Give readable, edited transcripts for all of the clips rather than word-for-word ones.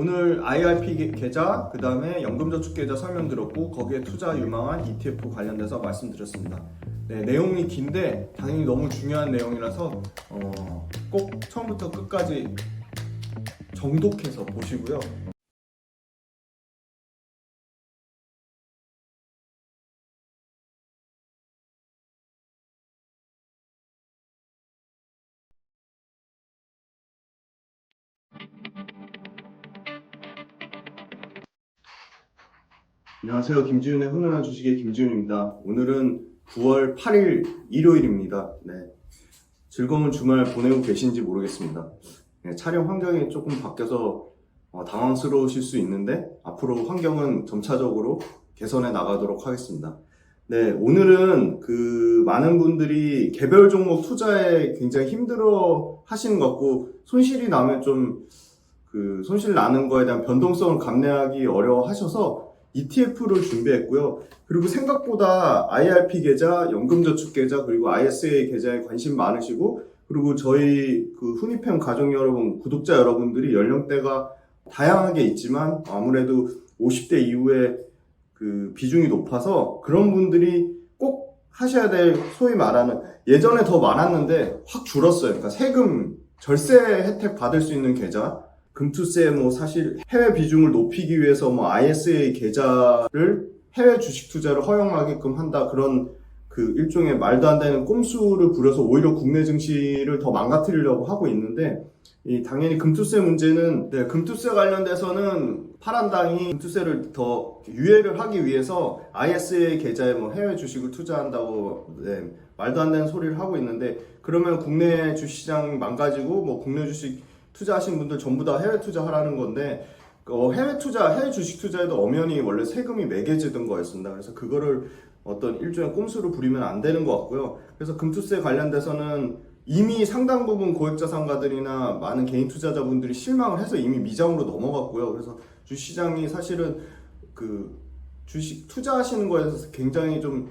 오늘 IRP 계좌, 그 다음에 연금저축 계좌 설명드렸고 거기에 투자 유망한 ETF 관련돼서 말씀드렸습니다. 네, 내용이 긴데 당연히 너무 중요한 내용이라서 꼭 처음부터 끝까지 정독해서 보시고요. 안녕하세요. 김지훈의 훈훈한 주식의 김지훈입니다. 오늘은 9월 8일 일요일입니다. 네, 즐거운 주말 보내고 계신지 모르겠습니다. 네, 촬영 환경이 조금 바뀌어서 당황스러우실 수 있는데 앞으로 환경은 점차적으로 개선해 나가도록 하겠습니다. 네, 오늘은 많은 분들이 개별 종목 투자에 굉장히 힘들어 하시는 것 같고 손실이 나면 좀 손실 나는 거에 대한 변동성을 감내하기 어려워 하셔서 ETF를 준비했고요. 그리고 생각보다 IRP 계좌, 연금저축 계좌, 그리고 ISA 계좌에 관심 많으시고, 그리고 저희 훈이팸 가족 여러분, 구독자 여러분들이 연령대가 다양하게 있지만 아무래도 50대 이후에 비중이 높아서 그런 분들이 꼭 하셔야 될 소위 말하는, 예전에 더 많았는데 확 줄었어요. 그러니까 세금 절세 혜택 받을 수 있는 계좌, 금투세 사실 해외 비중을 높이기 위해서 ISA 계좌를 해외 주식 투자를 허용하게끔 한다, 그런 일종의 말도 안 되는 꼼수를 부려서 오히려 국내 증시를 더 망가뜨리려고 하고 있는데, 당연히 금투세 문제는, 금투세 관련돼서는 파란당이 금투세를 더 유예를 하기 위해서 ISA 계좌에 해외 주식을 투자한다고 말도 안 되는 소리를 하고 있는데, 그러면 국내 주식시장 망가지고 국내 주식 투자하신 분들 전부 다 해외 투자하라는 건데, 해외 주식 투자에도 엄연히 원래 세금이 매겨지던 거였습니다. 그래서 그거를 어떤 일종의 꼼수로 부리면 안 되는 것 같고요. 그래서 금투세 관련돼서는 이미 상당 부분 고액자산가들이나 많은 개인 투자자분들이 실망을 해서 이미 미장으로 넘어갔고요. 그래서 주식시장이 사실은 주식 투자하시는 거에 대해서 굉장히 좀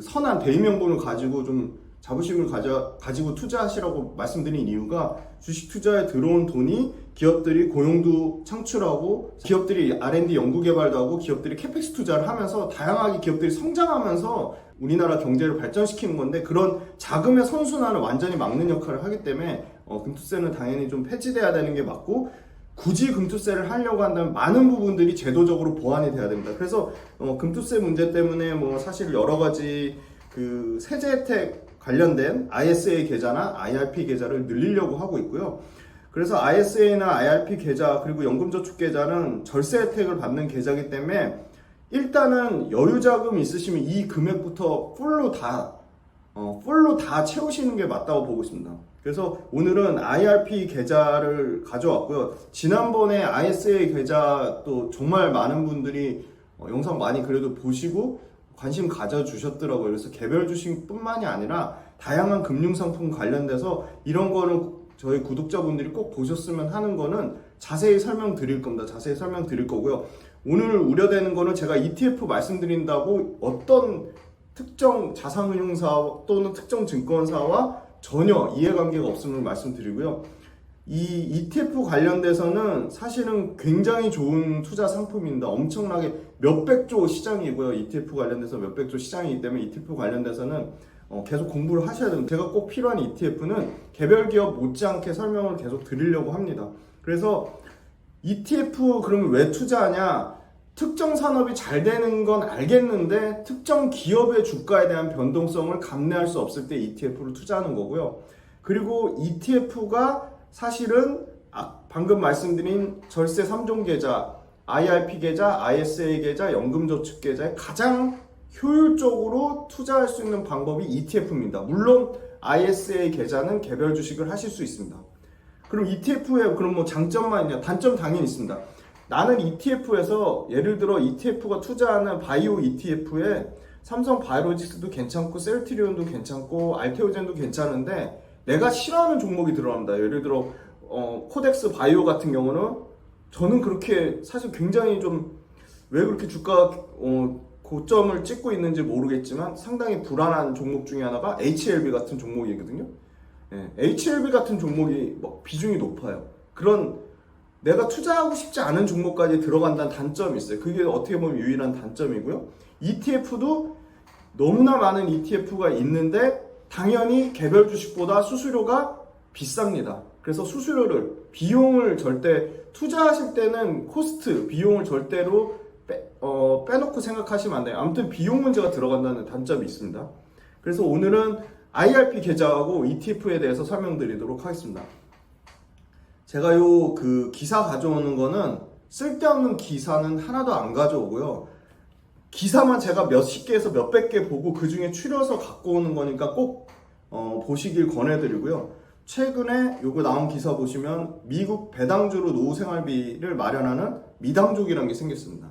선한 대의명분을 가지고 좀 자부심을 가지고 투자하시라고 말씀드린 이유가, 주식 투자에 들어온 돈이 기업들이 고용도 창출하고 기업들이 R&D 연구개발도 하고 기업들이 캐펙스 투자를 하면서 다양하게 기업들이 성장하면서 우리나라 경제를 발전시키는 건데, 그런 자금의 선순환을 완전히 막는 역할을 하기 때문에 금투세는 당연히 좀 폐지돼야 되는 게 맞고, 굳이 금투세를 하려고 한다면 많은 부분들이 제도적으로 보완이 돼야 됩니다. 그래서 금투세 문제 때문에 사실 여러 가지 세제 혜택 관련된 ISA 계좌나 IRP 계좌를 늘리려고 하고 있고요. 그래서 ISA나 IRP 계좌 그리고 연금저축 계좌는 절세 혜택을 받는 계좌이기 때문에 일단은 여유자금 있으시면 이 금액부터 풀로 다 채우시는 게 맞다고 보고 있습니다. 그래서 오늘은 IRP 계좌를 가져왔고요. 지난번에 ISA 계좌 또 정말 많은 분들이 영상 많이 그래도 보시고 관심 가져주셨더라고요. 그래서 개별 주식뿐만이 아니라 다양한 금융상품 관련돼서 이런 거는 저희 구독자분들이 꼭 보셨으면 하는 거는 자세히 설명드릴 겁니다. 자세히 설명드릴 거고요. 오늘 우려되는 거는 제가 ETF 말씀드린다고 어떤 특정 자산운용사 또는 특정 증권사와 전혀 이해관계가 없음을 말씀드리고요. 이 ETF 관련돼서는 사실은 굉장히 좋은 투자 상품입니다. 엄청나게 몇백조 시장이고요. ETF 관련돼서 몇백조 시장이기 때문에 ETF 관련돼서는 계속 공부를 하셔야 됩니다. 제가 꼭 필요한 ETF는 개별 기업 못지않게 설명을 계속 드리려고 합니다. 그래서 ETF 그러면 왜 투자하냐? 특정 산업이 잘 되는 건 알겠는데 특정 기업의 주가에 대한 변동성을 감내할 수 없을 때 ETF를 투자하는 거고요. 그리고 ETF가 사실은 방금 말씀드린 절세 3종 계좌, IRP 계좌, ISA 계좌, 연금저축 계좌에 가장 효율적으로 투자할 수 있는 방법이 ETF입니다. 물론 ISA 계좌는 개별 주식을 하실 수 있습니다. 그럼 ETF에 그럼 장점만 있냐? 단점 당연히 있습니다. 나는 ETF에서 예를 들어 ETF가 투자하는 바이오 ETF에 삼성 바이오로직스도 괜찮고 셀트리온도 괜찮고 알테오젠도 괜찮은데 내가 싫어하는 종목이 들어갑니다. 예를 들어 코덱스 바이오 같은 경우는 저는 그렇게 사실 굉장히 좀 왜 그렇게 주가 고점을 찍고 있는지 모르겠지만 상당히 불안한 종목 중에 하나가 HLB 같은 종목이거든요. HLB 같은 종목이 비중이 높아요. 그런 내가 투자하고 싶지 않은 종목까지 들어간다는 단점이 있어요. 그게 어떻게 보면 유일한 단점이고요. ETF도 너무나 많은 ETF가 있는데 당연히 개별 주식보다 수수료가 비쌉니다. 그래서 수수료를, 비용을 절대, 투자하실 때는 코스트, 비용을 절대로 빼놓고 생각하시면 안 돼요. 아무튼 비용 문제가 들어간다는 단점이 있습니다. 그래서 오늘은 IRP 계좌하고 ETF에 대해서 설명드리도록 하겠습니다. 제가 그 기사 가져오는 거는 쓸데없는 기사는 하나도 안 가져오고요. 기사만 제가 몇십 개에서 몇백 개 보고 그 중에 추려서 갖고 오는 거니까 꼭 보시길 권해드리고요. 최근에 요거 나온 기사 보시면 미국 배당주로 노후 생활비를 마련하는 미당족이라는 게 생겼습니다.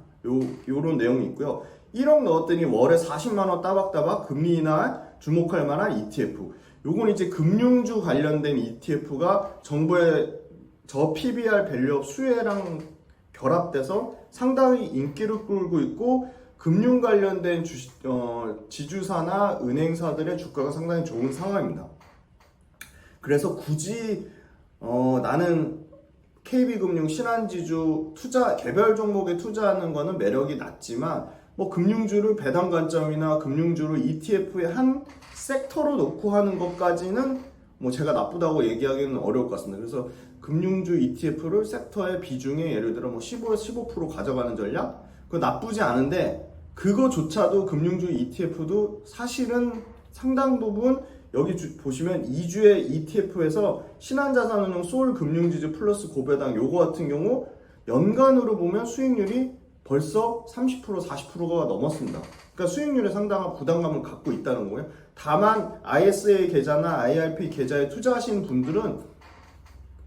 요런 내용이 있고요. 1억 넣었더니 월에 40만원 따박따박 금리 인하 주목할 만한 ETF. 요건 이제 금융주 관련된 ETF가 정부의 저 PBR 밸류업 수혜랑 결합돼서 상당히 인기를 끌고 있고 금융 관련된 지주사나 은행사들의 주가가 상당히 좋은 상황입니다. 그래서 굳이 나는 KB금융, 신한지주 투자 개별 종목에 투자하는 거는 매력이 낮지만 뭐 금융주를 배당 관점이나 금융주를 ETF의 한 섹터로 놓고 하는 것까지는 뭐 제가 나쁘다고 얘기하기는 어려울 것 같습니다. 그래서 금융주 ETF를 섹터의 비중에 예를 들어 뭐 15% 가져가는 전략? 그거 나쁘지 않은데 그거조차도 금융주 ETF도 사실은 상당 부분 여기 보시면 2주의 ETF에서 신한자산운용 솔금융지주 플러스 고배당 요거 같은 경우 연간으로 보면 수익률이 벌써 30% 40%가 넘었습니다. 그러니까 수익률에 상당한 부담감을 갖고 있다는 거예요. 다만 ISA 계좌나 IRP 계좌에 투자하시는 분들은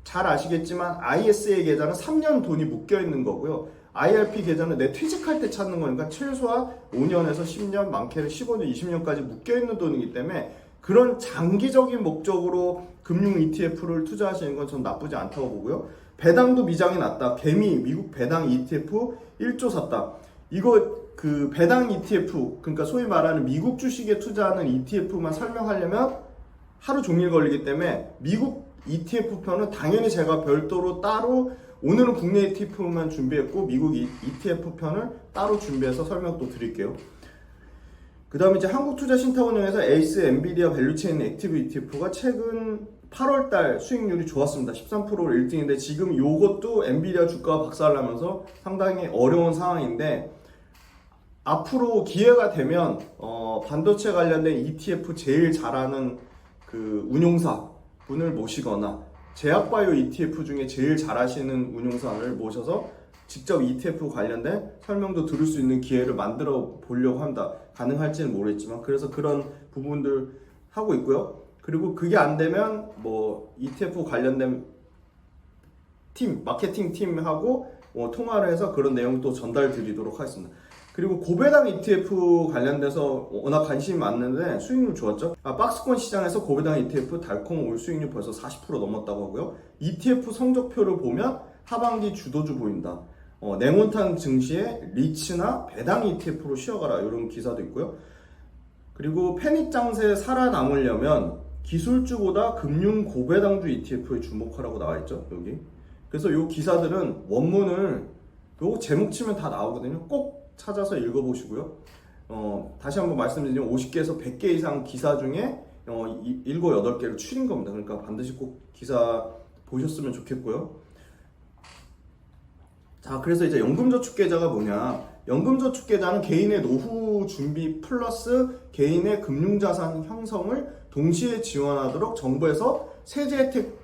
잘 아시겠지만 ISA 계좌는 3년 돈이 묶여 있는 거고요. IRP 계좌는 내 퇴직할 때 찾는 거니까 최소한 5년에서 10년, 많게는 15년, 20년까지 묶여 있는 돈이기 때문에 그런 장기적인 목적으로 금융 ETF를 투자하시는 건 전 나쁘지 않다고 보고요. 배당도 미장이 낮다. 개미 미국 배당 ETF 1조 샀다. 이거 그 배당 ETF, 그러니까 소위 말하는 미국 주식에 투자하는 ETF만 설명하려면 하루 종일 걸리기 때문에 미국 ETF 편은 당연히 제가 별도로 따로 오늘은 국내 ETF만 준비했고 미국 ETF 편을 따로 준비해서 설명 또 드릴게요. 그 다음에 이제 한국투자신탁은행에서 에이스 엔비디아 밸류체인 액티브 ETF가 최근 8월달 수익률이 좋았습니다. 13%를 1등인데 지금 요것도 엔비디아 주가가 박살나면서 상당히 어려운 상황인데 앞으로 기회가 되면 반도체 관련된 ETF 제일 잘하는 그 운용사 분을 모시거나 제약바이오 ETF 중에 제일 잘하시는 운용사를 모셔서 직접 ETF 관련된 설명도 들을 수 있는 기회를 만들어 보려고 합니다. 가능할지는 모르겠지만 그래서 그런 부분들 하고 있고요. 그리고 그게 안 되면 뭐 ETF 관련된 팀, 마케팅 팀하고 통화를 해서 그런 내용도 전달 드리도록 하겠습니다. 그리고 고배당 ETF 관련돼서 워낙 관심이 많는데 수익률 좋았죠. 박스권 시장에서 고배당 ETF 달콤 올 수익률 벌써 40% 넘었다고 하고요. ETF 성적표를 보면 하반기 주도주 보인다. 냉온탄 증시에 리츠나 배당 ETF로 쉬어가라 이런 기사도 있고요. 그리고 패닉 장세에 살아남으려면 기술주보다 금융 고배당주 ETF에 주목하라고 나와있죠 여기. 그래서 이 기사들은 원문을 요 제목 치면 다 나오거든요. 꼭 찾아서 읽어보시고요. 다시 한번 말씀드리면 50개에서 100개 이상 기사 중에 7, 8개를 추린 겁니다. 그러니까 반드시 꼭 기사 보셨으면 좋겠고요. 자, 그래서 이제 연금저축계좌가 뭐냐? 연금저축계좌는 개인의 노후 준비 플러스 개인의 금융자산 형성을 동시에 지원하도록 정부에서 세제 혜택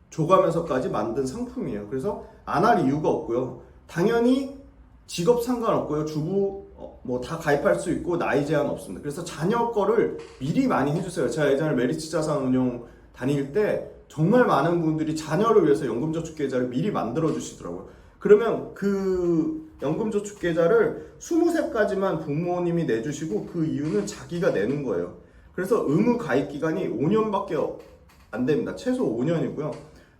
줘가면서까지 만든 상품이에요. 그래서 안 할 이유가 없고요. 당연히 직업 상관없고요. 주부 뭐 다 가입할 수 있고 나이 제한 없습니다. 그래서 자녀 거를 미리 많이 해주세요. 제가 예전에 메리츠 자산운용 다닐 때 정말 많은 분들이 자녀를 위해서 연금저축계좌를 미리 만들어 주시더라고요. 그러면 그 연금저축계좌를 20세까지만 부모님이 내주시고 그 이유는 자기가 내는 거예요. 그래서 의무 가입 기간이 5년밖에 안 됩니다. 최소 5년이고요.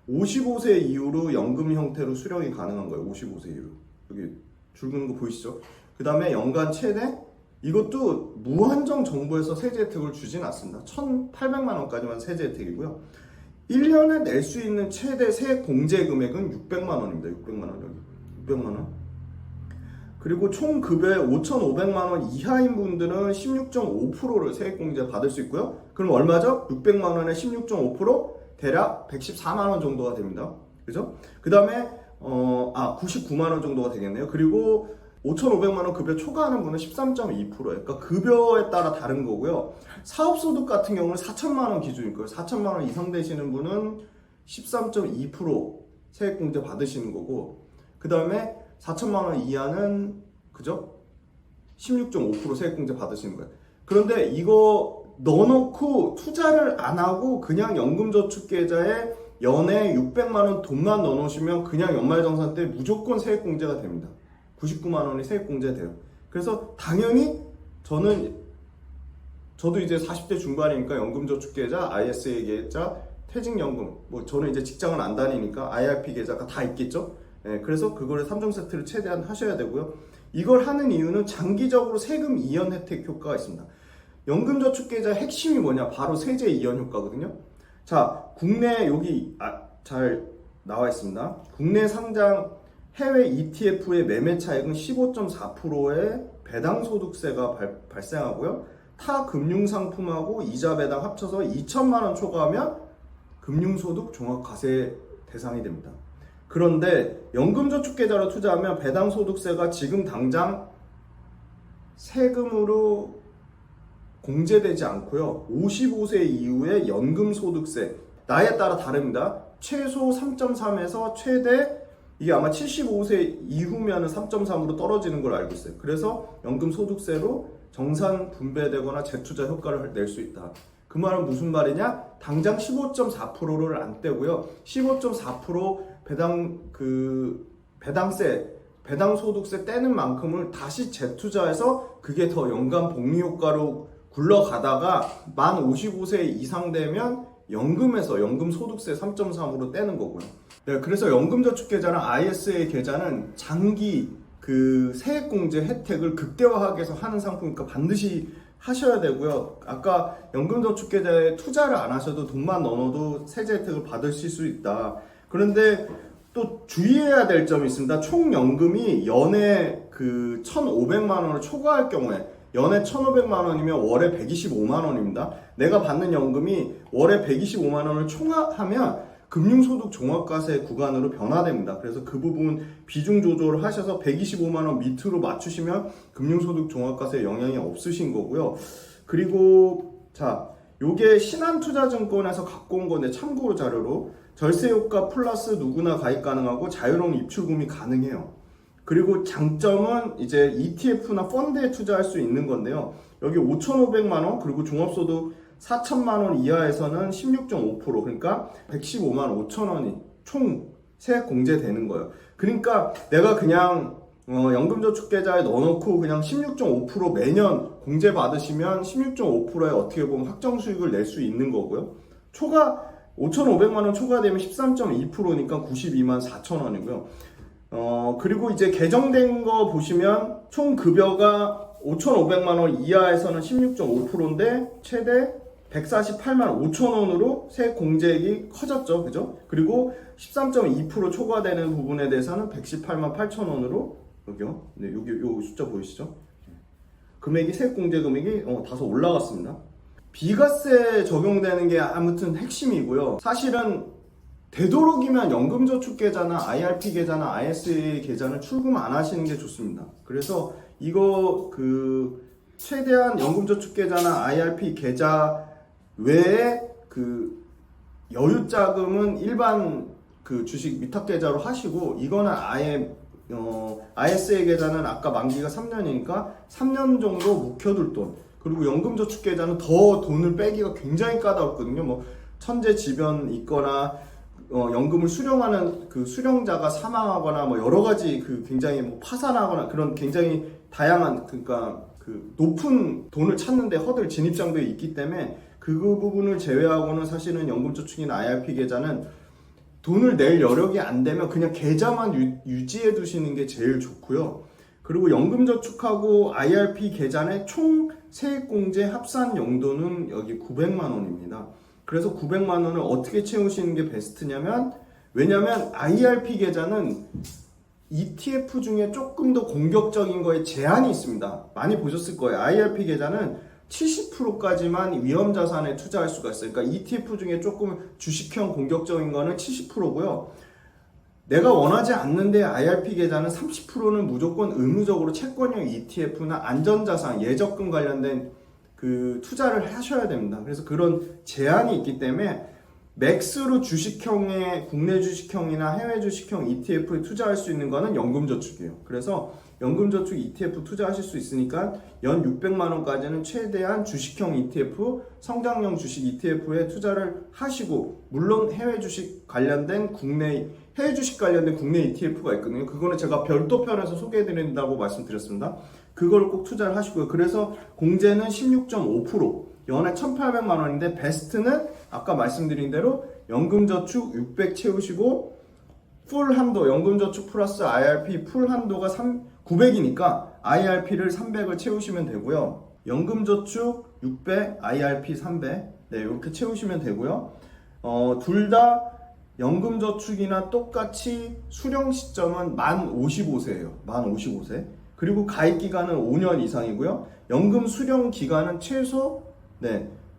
55세 이후로 연금 형태로 수령이 가능한 거예요. 55세 이후. 여기 줄 긋는 거 보이시죠? 그 다음에 연간 최대 이것도 무한정 정부에서 세제 혜택을 주진 않습니다. 1,800만 원까지만 세제 혜택이고요. 1년에 낼 수 있는 최대 세액 공제 금액은 600만 원입니다. 600만 원 여기 600만 원. 그리고 총 급여의 5,500만 원 이하인 분들은 16.5%를 세액 공제 받을 수 있고요. 그럼 얼마죠? 600만 원에 16.5% 대략 114만 원 정도가 됩니다. 그죠? 그 다음에 99만 원 정도가 되겠네요. 그리고 5,500만 원 급여 초과하는 분은 13.2%예요. 그러니까 급여에 따라 다른 거고요. 사업소득 같은 경우는 4천만 원 기준일 거예요. 4천만 원 이상 되시는 분은 13.2% 세액공제 받으시는 거고, 그 다음에 4천만 원 이하는 그죠? 16.5% 세액공제 받으시는 거예요. 그런데 이거 넣어놓고 투자를 안 하고 그냥 연금저축계좌에 연에 600만 원 돈만 넣어놓으시면 그냥 연말정산 때 무조건 세액공제가 됩니다. 99만 원이 세액공제돼요. 그래서 당연히 저도 이제 40대 중반이니까 연금저축계좌, ISA 계좌, 퇴직연금, 뭐 저는 이제 직장을 안 다니니까 IRP 계좌가 다 있겠죠. 그래서 그거를 3종 세트를 최대한 하셔야 되고요. 이걸 하는 이유는 장기적으로 세금 이연 혜택 효과가 있습니다. 연금저축계좌 핵심이 뭐냐? 바로 세제 이연 효과거든요. 자, 국내 여기 잘 나와 있습니다. 국내 상장 해외 ETF의 매매 차익은 15.4%의 배당 소득세가 발생하고요. 타 금융상품하고 이자 배당 합쳐서 2천만 원 초과하면 금융소득 종합과세 대상이 됩니다. 그런데 연금저축계좌로 투자하면 배당 소득세가 지금 당장 세금으로 공제되지 않고요. 55세 이후에 연금소득세, 나이에 따라 다릅니다. 최소 3.3에서 최대 이게 아마 75세 이후면 3.3으로 떨어지는 걸 알고 있어요. 그래서 연금소득세로 정산 분배되거나 재투자 효과를 낼 수 있다. 그 말은 무슨 말이냐? 당장 15.4%를 안 떼고요. 15.4% 배당 소득세 떼는 만큼을 다시 재투자해서 그게 더 연간 복리 효과로 굴러가다가 만 55세 이상 되면 연금에서 연금소득세 3.3으로 떼는 거고요. 네, 그래서 연금저축계좌랑 ISA 계좌는 장기 세액공제 혜택을 극대화하기 위해서 하는 상품이니까 반드시 하셔야 되고요. 아까 연금저축계좌에 투자를 안 하셔도 돈만 넣어도 세제 혜택을 받으실 수 있다. 그런데 또 주의해야 될 점이 있습니다. 총 연금이 연에 1,500만 원을 초과할 경우에, 연에 1,500만 원이면 월에 125만 원입니다. 내가 받는 연금이 월에 125만 원을 총합하면 금융소득 종합과세 구간으로 변화됩니다. 그래서 그 부분 비중 조절을 하셔서 125만 원 밑으로 맞추시면 금융소득 종합과세에 영향이 없으신 거고요. 그리고 자, 요게 신한투자증권에서 갖고 온 건데 참고로 자료로 절세효과 플러스 누구나 가입 가능하고 자유로운 입출금이 가능해요. 그리고 장점은 이제 ETF나 펀드에 투자할 수 있는 건데요. 여기 5,500만 원 그리고 종합소득 4천만 원 이하에서는 16.5% 그러니까 115만 5천 원이 총 세액 공제되는 거예요. 그러니까 내가 그냥 연금저축계좌에 넣어놓고 그냥 16.5% 매년 공제 받으시면 16.5%에 어떻게 보면 확정 수익을 낼 수 있는 거고요. 5,500만 원 초과되면 13.2%니까 92만 4천 원이고요. 그리고 이제 개정된 거 보시면 총 급여가 5,500만 원 이하에서는 16.5%인데 최대 148만 5천 원으로 세액 공제액이 커졌죠. 그죠? 그리고 13.2% 초과되는 부분에 대해서는 118만 8천 원으로 여기요. 네, 여기 요 숫자 보이시죠? 금액이 세액 공제 금액이 다소 올라갔습니다. 비과세 적용되는 게 아무튼 핵심이고요. 사실은 되도록이면 연금저축계좌나 IRP 계좌나 ISA 계좌는 출금 안 하시는 게 좋습니다. 그래서 이거 최대한 연금저축계좌나 IRP 계좌 외에 여유자금은 일반 주식 위탁계좌로 하시고, 이거는 아예 ISA 계좌는 아까 만기가 3년이니까 3년 정도 묵혀둘 돈, 그리고 연금저축계좌는 더 돈을 빼기가 굉장히 까다롭거든요. 뭐 천재지변 있거나 연금을 수령하는 수령자가 사망하거나 뭐 여러 가지 굉장히 뭐 파산하거나 그런 굉장히 다양한 높은 돈을 찾는데 허들 진입장벽이 있기 때문에 그 부분을 제외하고는 사실은 연금저축이나 IRP 계좌는 돈을 낼 여력이 안 되면 그냥 계좌만 유지해 두시는 게 제일 좋고요. 그리고 연금저축하고 IRP 계좌의 총 세액공제 합산 용도는 여기 900만 원입니다. 그래서 900만 원을 어떻게 채우시는 게 베스트냐면, 왜냐면 IRP 계좌는 ETF 중에 조금 더 공격적인 거에 제한이 있습니다. 많이 보셨을 거예요. IRP 계좌는 70%까지만 위험자산에 투자할 수가 있어요. 그러니까 ETF 중에 조금 주식형 공격적인 거는 70%고요. 내가 원하지 않는데 IRP 계좌는 30%는 무조건 의무적으로 채권형 ETF나 안전자산, 예적금 관련된 그 투자를 하셔야 됩니다. 그래서 그런 제한이 있기 때문에 맥스로 주식형의 국내 주식형이나 해외 주식형 ETF에 투자할 수 있는 거는 연금저축이에요. 그래서 연금저축 ETF 투자하실 수 있으니까 연 600만 원까지는 최대한 주식형 ETF, 성장형 주식 ETF에 투자를 하시고, 물론 해외 주식 관련된 해외 주식 관련된 국내 ETF가 있거든요. 그거는 제가 별도 편에서 소개해드린다고 말씀드렸습니다. 그걸 꼭 투자를 하시고요. 그래서 공제는 16.5%, 연에 1,800만 원인데 베스트는 아까 말씀드린 대로 연금저축 600 채우시고, 풀 한도, 연금저축 플러스 IRP 풀 한도가 900이니까 IRP를 300을 채우시면 되고요. 연금저축 600, IRP 300, 네, 이렇게 채우시면 되고요. 둘 다 연금저축이나 똑같이 수령 시점은 만 55세예요. 만 55세. 그리고 가입 기간은 5년 이상이고요. 연금 수령 기간은 최소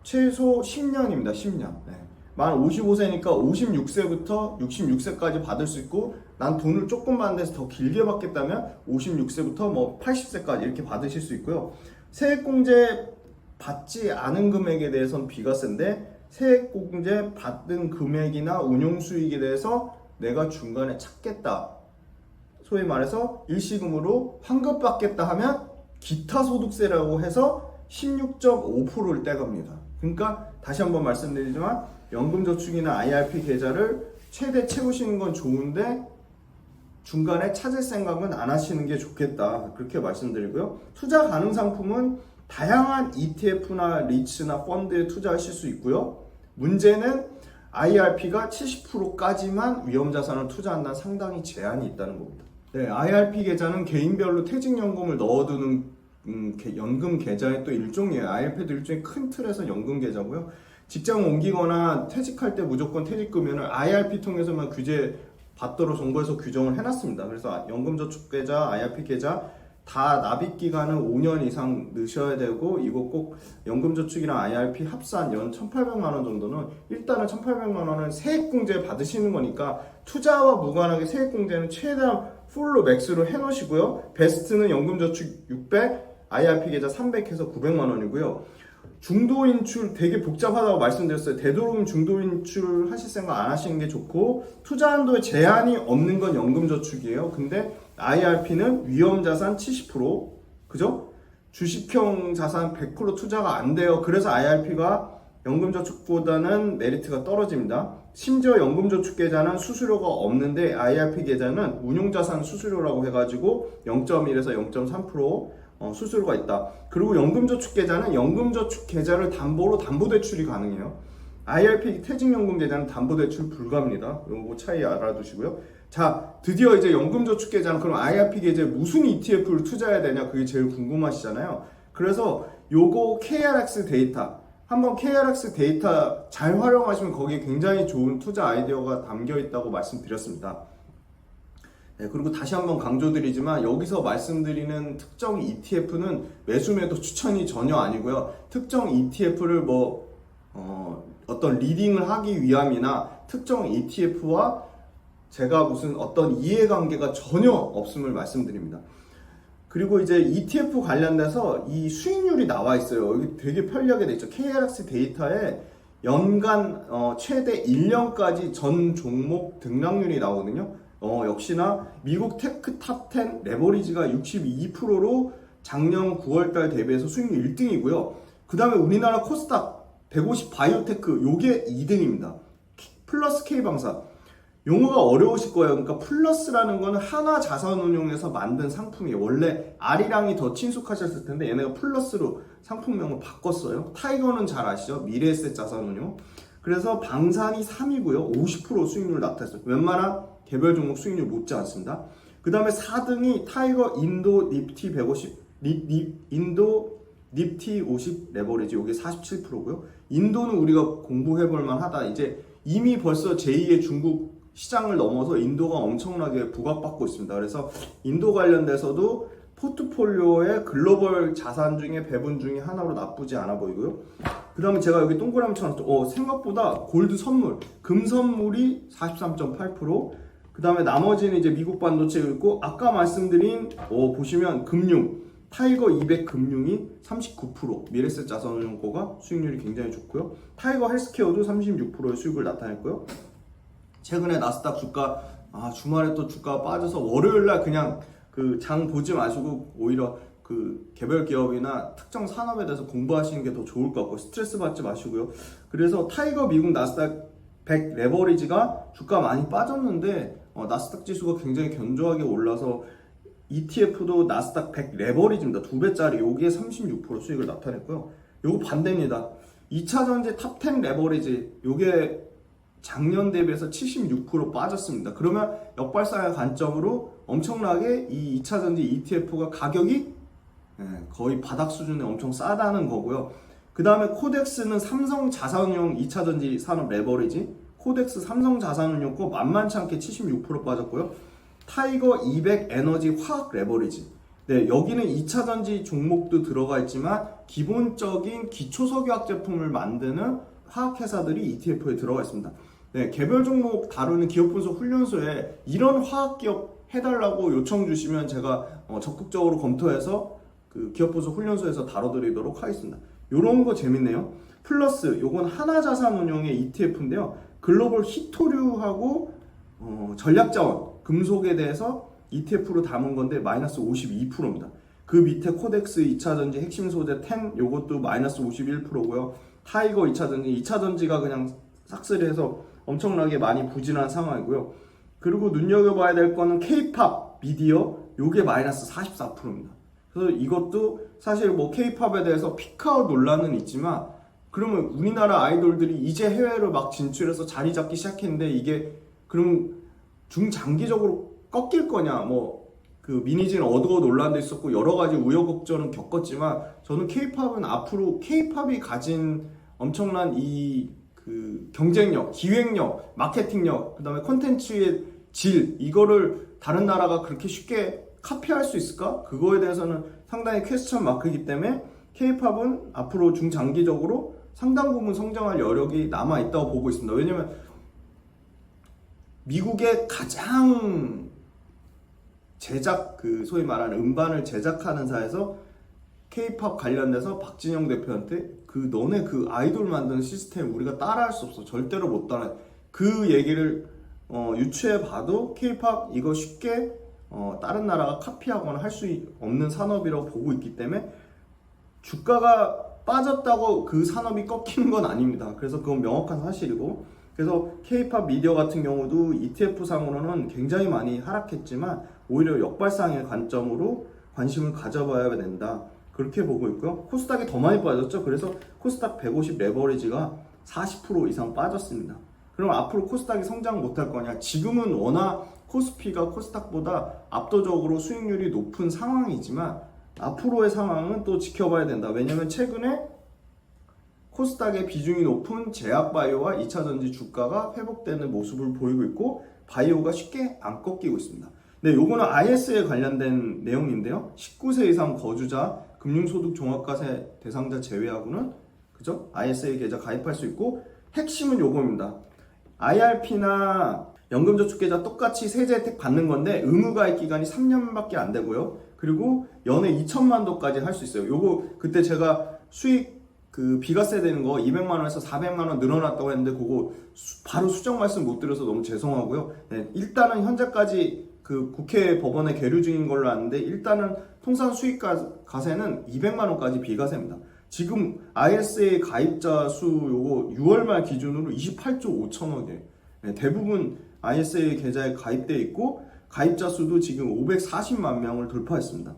10년입니다. 10년. 네. 만 55세니까 56세부터 66세까지 받을 수 있고, 난 돈을 조금 받는 데서 더 길게 받겠다면 56세부터 뭐 80세까지 이렇게 받으실 수 있고요. 세액공제 받지 않은 금액에 대해서는 비과세인데, 세액공제 받은 금액이나 운용수익에 대해서 내가 중간에 찾겠다, 소위 말해서 일시금으로 환급받겠다 하면 기타소득세라고 해서 16.5%를 떼갑니다. 그러니까 다시 한번 말씀드리지만, 연금저축이나 IRP 계좌를 최대 채우시는 건 좋은데 중간에 찾을 생각은 안 하시는 게 좋겠다, 그렇게 말씀드리고요. 투자 가능 상품은 다양한 ETF나 리츠나 펀드에 투자하실 수 있고요. 문제는 IRP가 70%까지만 위험자산을 투자한다는 상당히 제한이 있다는 겁니다. 네, IRP 계좌는 개인별로 퇴직연금을 넣어두는 연금 계좌의 또 일종이에요. IRP도 일종의 큰 틀에서 연금 계좌고요. 직장 옮기거나 퇴직할 때 무조건 퇴직금연을 IRP 통해서만 규제 받도록 정부에서 규정을 해놨습니다. 그래서 연금저축계좌, IRP 계좌 다 납입 기간은 5년 이상 넣으셔야 되고, 이거 꼭 연금저축이랑 IRP 합산 연 1,800만 원 정도는, 일단은 1,800만 원은 세액공제 받으시는 거니까 투자와 무관하게 세액공제는 최대한 풀로 맥스로 해놓으시고요. 베스트는 연금저축 600, IRP 계좌 300 해서 900만 원이고요. 중도인출 되게 복잡하다고 말씀드렸어요. 되도록이면 중도인출 하실 생각 안 하시는 게 좋고, 투자 한도에 제한이 없는 건 연금저축이에요. 근데 IRP는 위험자산 70%, 그죠? 주식형 자산 100% 투자가 안 돼요. 그래서 IRP가 연금저축보다는 메리트가 떨어집니다. 심지어 연금저축 계좌는 수수료가 없는데 IRP 계좌는 운용자산 수수료라고 해가지고 0.1에서 0.3% 수수료가 있다. 그리고 연금저축 계좌는 연금저축 계좌를 담보로 담보대출이 가능해요. IRP 퇴직연금 계좌는 담보대출 불가입니다. 이거 차이 알아두시고요. 자, 드디어 이제 연금저축 계좌는 그럼 IRP 계좌에 무슨 ETF를 투자해야 되냐, 그게 제일 궁금하시잖아요. 그래서 요거 KRX 데이터, 한번 KRX 데이터 잘 활용하시면 거기에 굉장히 좋은 투자 아이디어가 담겨 있다고 말씀드렸습니다. 네, 그리고 다시 한번 강조드리지만, 여기서 말씀드리는 특정 ETF는 매수매도 추천이 전혀 아니고요. 특정 ETF를 어떤 리딩을 하기 위함이나 특정 ETF와 제가 무슨 어떤 이해관계가 전혀 없음을 말씀드립니다. 그리고 이제 ETF 관련돼서 이 수익률이 나와 있어요. 여기 되게 편리하게 돼 있죠. KRX 데이터에 연간 최대 1년까지 전 종목 등락률이 나오거든요. 역시나 미국 테크 탑10 레버리지가 62%로 작년 9월달 대비해서 수익률 1등이고요. 그 다음에 우리나라 코스닥 150 바이오테크, 요게 2등입니다. 플러스 K방사. 용어가 어려우실 거예요. 그러니까 플러스라는 거는 하나 자산운용에서 만든 상품이에요. 원래 R이랑이 더 친숙하셨을 텐데 얘네가 플러스로 상품명을 바꿨어요. 타이거는 잘 아시죠? 미래에셋 자산운용. 그래서 방산이 3위고요. 50% 수익률 나타났어요. 웬만한 개별 종목 수익률 못지 않습니다. 그 다음에 4등이 타이거 인도 니프티 150, 인도 니프티 50 레버리지 이게 47%고요. 인도는 우리가 공부해 볼 만하다. 이제 이미 벌써 제2의 중국 시장을 넘어서 인도가 엄청나게 부각받고 있습니다. 그래서 인도 관련돼서도 포트폴리오의 글로벌 자산 중에 배분 중에 하나로 나쁘지 않아 보이고요. 그 다음에 제가 여기 동그라미 쳐놨죠. 생각보다 골드 선물, 금 선물이 43.8%, 그 다음에 나머지는 이제 미국 반도체가 있고, 아까 말씀드린 보시면 금융, 타이거 200 금융이 39%, 미래셋 자산운용고가 수익률이 굉장히 좋고요. 타이거 헬스케어도 36%의 수익을 나타냈고요. 최근에 나스닥 주가 주말에 또 주가가 빠져서 월요일날 그냥 그 장 보지 마시고 오히려 그 개별 기업이나 특정 산업에 대해서 공부하시는 게 더 좋을 것 같고 스트레스 받지 마시고요. 그래서 타이거 미국 나스닥 100 레버리지가 주가 많이 빠졌는데 나스닥 지수가 굉장히 견조하게 올라서 ETF도 나스닥 100 레버리지입니다. 2배짜리 요게 36% 수익을 나타냈고요. 요거 반대입니다. 2차전지 탑10 레버리지 요게 작년 대비해서 76% 빠졌습니다. 그러면 역발상의 관점으로 엄청나게 이 2차전지 ETF가 가격이 거의 바닥 수준에 엄청 싸다는 거고요. 그 다음에 코덱스는 삼성 자산운용 2차전지 산업 레버리지, 코덱스 삼성 자산운용 거 만만치 않게 76% 빠졌고요. 타이거 200 에너지 화학 레버리지, 여기는 2차전지 종목도 들어가 있지만 기본적인 기초석유화학 제품을 만드는 화학회사들이 ETF에 들어가 있습니다. 개별 종목 다루는 기업분석 훈련소에 이런 화학기업 해달라고 요청 주시면 제가 적극적으로 검토해서 그 기업분석 훈련소에서 다뤄드리도록 하겠습니다. 요런 거 재밌네요. 플러스 요건 하나자산운용의 ETF인데요. 글로벌 히토류하고 전략자원, 금속에 대해서 ETF로 담은 건데 마이너스 52%입니다. 그 밑에 코덱스 2차전지 핵심 소재 10 요것도 마이너스 51%고요. 타이거 2차전지, 2차전지가 그냥 싹쓸이해서 엄청나게 많이 부진한 상황이고요. 그리고 눈여겨봐야 될 거는 K-팝 미디어 요게 마이너스 44%입니다. 그래서 이것도 사실 뭐 K-팝에 대해서 피크아웃 논란은 있지만 그러면 우리나라 아이돌들이 이제 해외로 막 진출해서 자리 잡기 시작했는데 이게 그럼 중장기적으로 꺾일 거냐, 뭐 그 미니진 어두워 논란도 있었고 여러 가지 우여곡절은 겪었지만 저는 K-팝은 앞으로 K-팝이 가진 엄청난 이 그 경쟁력, 기획력, 마케팅력, 그 다음에 콘텐츠의 질, 이거를 다른 나라가 그렇게 쉽게 카피할 수 있을까? 그거에 대해서는 상당히 퀘스천 마크이기 때문에 K-팝은 앞으로 중장기적으로 상당 부분 성장할 여력이 남아있다고 보고 있습니다. 왜냐면 미국의 가장 제작, 그 소위 말하는 음반을 제작하는 사에서 K-팝 관련돼서 박진영 대표한테 너네 그 아이돌 만드는 시스템 우리가 따라할 수 없어. 절대로 못 따라해. 그 얘기를 유추해 봐도 K-팝 이거 쉽게 다른 나라가 카피하거나 할 수 없는 산업이라고 보고 있기 때문에 주가가 빠졌다고 그 산업이 꺾이는 건 아닙니다. 그래서 그건 명확한 사실이고, 그래서 K-팝 미디어 같은 경우도 ETF 상으로는 굉장히 많이 하락했지만 오히려 역발상의 관점으로 관심을 가져봐야 된다. 그렇게 보고 있고요. 코스닥이 더 많이 빠졌죠. 그래서 코스닥 150 레버리지가 40% 이상 빠졌습니다. 그럼 앞으로 코스닥이 성장 못할 거냐? 지금은 워낙 코스피가 코스닥보다 압도적으로 수익률이 높은 상황이지만 앞으로의 상황은 또 지켜봐야 된다. 왜냐면 최근에 코스닥의 비중이 높은 제약바이오와 2차전지 주가가 회복되는 모습을 보이고 있고 바이오가 쉽게 안 꺾이고 있습니다. 요거는 IS에 관련된 내용인데요. 19세 이상 거주자, 금융소득 종합과세 대상자 제외하고는 그죠? ISA 계좌 가입할 수 있고, 핵심은 요겁니다. IRP나 연금저축계좌 똑같이 세제 혜택 받는 건데 의무 가입 기간이 3년밖에 안 되고요. 그리고 연에 2천만 도까지 할 수 있어요. 요거 그때 제가 수익 그 비과세 되는 거 200만 원에서 400만 원 늘어났다고 했는데 그거 바로 수정 말씀 못 드려서 너무 죄송하고요. 일단은 현재까지 그 국회 법원에 계류 중인 걸로 아는데 일단은 통상 수익 과세는 200만 원까지 비과세입니다. 지금 ISA 가입자 수 요거 6월 말 기준으로 28조 5천억이에요. 대부분 ISA 계좌에 가입되어 있고 가입자 수도 지금 540만 명을 돌파했습니다.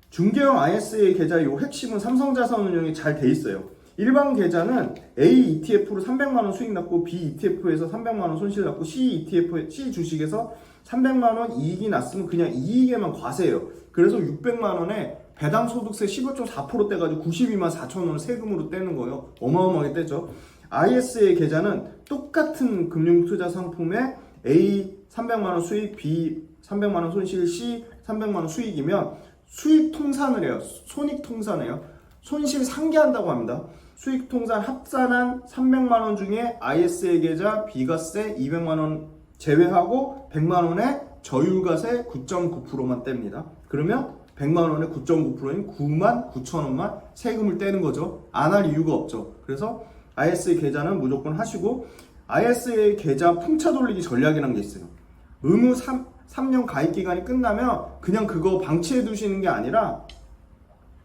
중개형 ISA 계좌의 요 핵심은 삼성자산운용이 잘 돼 있어요. 일반 계좌는 A ETF로 300만 원 수익 났고 B ETF에서 300만 원 손실 났고 C 주식에서 300만 원 이익이 났으면 그냥 이익에만 과세해요. 그래서 600만 원에 배당 소득세 15.4% 떼가지고 92만 4천 원을 세금으로 떼는 거예요. 어마어마하게 떼죠. ISA 계좌는 똑같은 금융투자 상품에 A 300만 원 수익, B 300만 원 손실, C 300만 원 수익이면 수익 통산을 해요. 손익 통산을 해요. 손실 상계한다고 합니다. 수익 통산 합산한 300만 원 중에 ISA 계좌 비과세 200만 원 제외하고 100만 원에 저율과세 9.9%만 뗍니다. 그러면 100만 원에 9.9%인 9만 9천 원만 세금을 떼는 거죠. 안 할 이유가 없죠. 그래서 ISA 계좌는 무조건 하시고, ISA 계좌 풍차 돌리기 전략이라는 게 있어요. 의무 3년 가입 기간이 끝나면 그냥 그거 방치해 두시는 게 아니라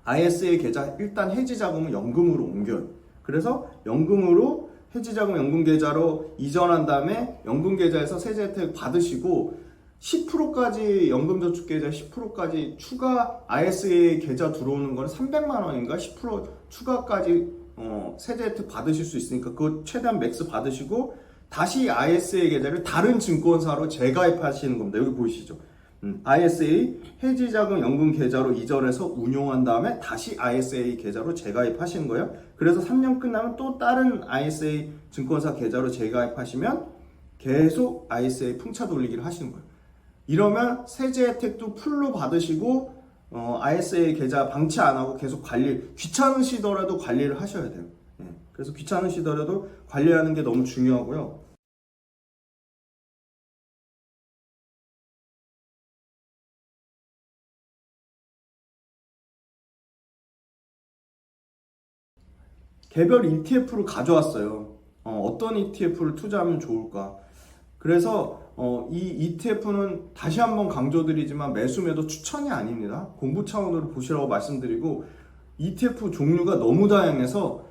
ISA 계좌 일단 해지 자금은 연금으로 옮겨요. 그래서 연금으로 해지 자금 연금 계좌로 이전한 다음에 연금 계좌에서 세제 혜택 받으시고 10%까지 연금저축계좌 10%까지 추가 ISA 계좌 들어오는 건 300만 원인가 10% 추가까지 세제 혜택 받으실 수 있으니까 그거 최대한 맥스 받으시고 다시 ISA 계좌를 다른 증권사로 재가입하시는 겁니다. 여기 보이시죠? ISA 해지자금 연금 계좌로 이전해서 운용한 다음에 다시 ISA 계좌로 재가입하시는 거예요. 그래서 3년 끝나면 또 다른 ISA 증권사 계좌로 재가입하시면 계속 ISA 풍차 돌리기를 하시는 거예요. 이러면 세제 혜택도 풀로 받으시고 ISA 계좌 방치 안 하고 계속 귀찮으시더라도 관리를 하셔야 돼요. 그래서 귀찮으시더라도 관리하는 게 너무 중요하고요. 개별 ETF를 가져왔어요. 어떤 ETF를 투자하면 좋을까? 그래서 이 ETF는 다시 한번 강조드리지만 매수매도 추천이 아닙니다. 공부 차원으로 보시라고 말씀드리고, ETF 종류가 너무 다양해서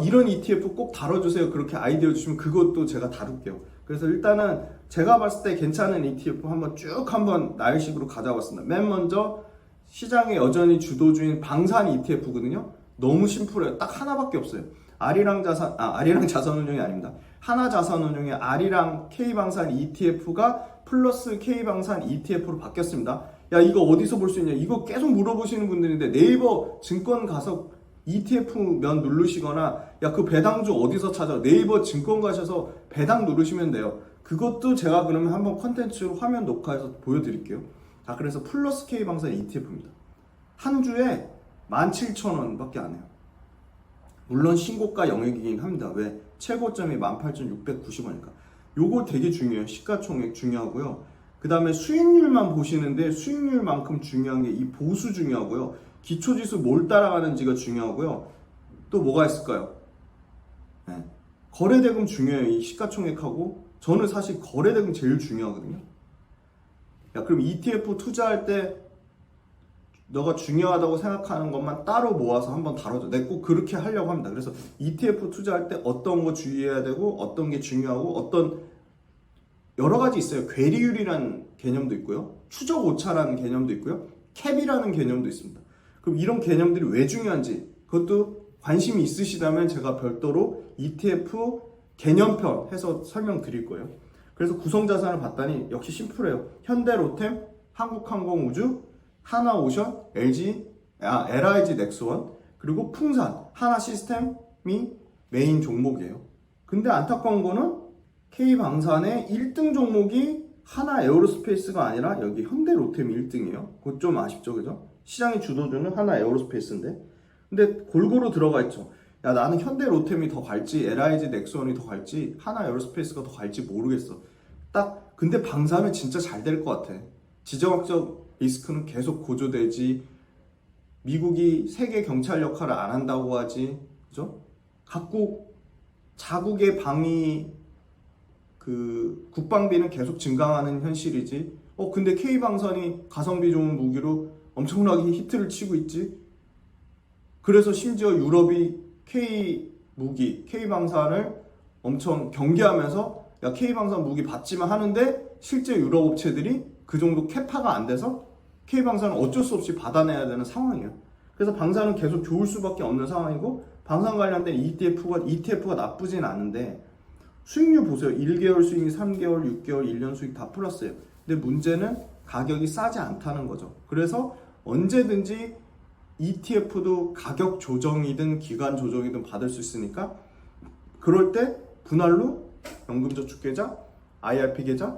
이런 ETF 꼭 다뤄주세요 그렇게 아이디어 주시면 그것도 제가 다룰게요. 그래서 일단은 제가 봤을 때 괜찮은 ETF 한번 나열식으로 가져왔습니다. 맨 먼저 시장에 여전히 주도주인 방산 ETF거든요. 너무 심플해요. 딱 하나밖에 없어요. 아리랑 자산운용이 아닙니다. 하나자산운용의 아리랑 K방산 ETF가 플러스 K방산 ETF로 바뀌었습니다. 야, 이거 어디서 볼 수 있냐? 이거 계속 물어보시는 분들인데 네이버 증권 가서 ETF면 누르시거나, 야, 그 배당주 어디서 찾아? 네이버 증권 가셔서 배당 누르시면 돼요. 그것도 제가 그러면 한번 컨텐츠로 화면 녹화해서 보여드릴게요. 자, 그래서 플러스 K방산 ETF입니다. 한 주에 17,000원밖에 안 해요. 물론 신고가 영역이긴 합니다. 왜? 최고점이 18,690원이니까. 요거 되게 중요해요. 시가총액 중요하고요. 그 다음에 수익률만 보시는데 수익률만큼 중요한 게 이 보수 중요하고요. 기초지수 뭘 따라가는지가 중요하고요. 또 뭐가 있을까요? 네. 거래대금 중요해요. 이 시가총액하고. 저는 사실 거래대금 제일 중요하거든요. 야, 그럼 ETF 투자할 때 너가 중요하다고 생각하는 것만 따로 모아서 한번 다뤄줘. 내가 꼭 그렇게 하려고 합니다. 그래서 ETF 투자할 때 어떤 거 주의해야 되고 어떤 게 중요하고 어떤 여러 가지 있어요. 괴리율이라는 개념도 있고요. 추적 오차라는 개념도 있고요. 캡이라는 개념도 있습니다. 그럼 이런 개념들이 왜 중요한지 그것도 관심이 있으시다면 제가 별도로 ETF 개념편 해서 설명드릴 거예요. 그래서 구성자산을 봤더니 역시 심플해요. 현대로템, 한국항공우주, 하나오션, LIG 넥스원, 그리고 풍산, 하나시스템이 메인 종목이에요. 근데 안타까운 거는 K방산의 1등 종목이 하나에어로스페이스가 아니라 여기 현대로템이 1등이에요. 그거 좀 아쉽죠, 그죠? 시장의 주도주는 하나에어로스페이스인데, 근데 골고루 들어가 있죠. 야, 나는 현대로템이 더 갈지, LIG 넥스원이 더 갈지, 하나에어로스페이스가 더 갈지 모르겠어. 근데 방산은 진짜 잘 될 것 같아. 지정학적 리스크는 계속 고조되지. 미국이 세계 경찰 역할을 안 한다고 하지, 그죠? 각국 자국의 국방비는 계속 증강하는 현실이지. 근데 K방산이 가성비 좋은 무기로 엄청나게 히트를 치고 있지. 그래서 심지어 유럽이 K방산을 엄청 경계하면서 야, K방산 무기 받지만 하는데 실제 유럽 업체들이 그 정도 캐파가 안 돼서 K방산은 어쩔 수 없이 받아내야 되는 상황이에요. 그래서 방산은 계속 좋을 수밖에 없는 상황이고, 방산 관련된 ETF가 나쁘진 않은데 수익률 보세요. 1개월 수익이 3개월, 6개월, 1년 수익 다 플러스예요. 근데 문제는 가격이 싸지 않다는 거죠. 그래서 언제든지 ETF도 가격 조정이든 기간 조정이든 받을 수 있으니까 그럴 때 분할로 연금저축계좌, IRP 계좌,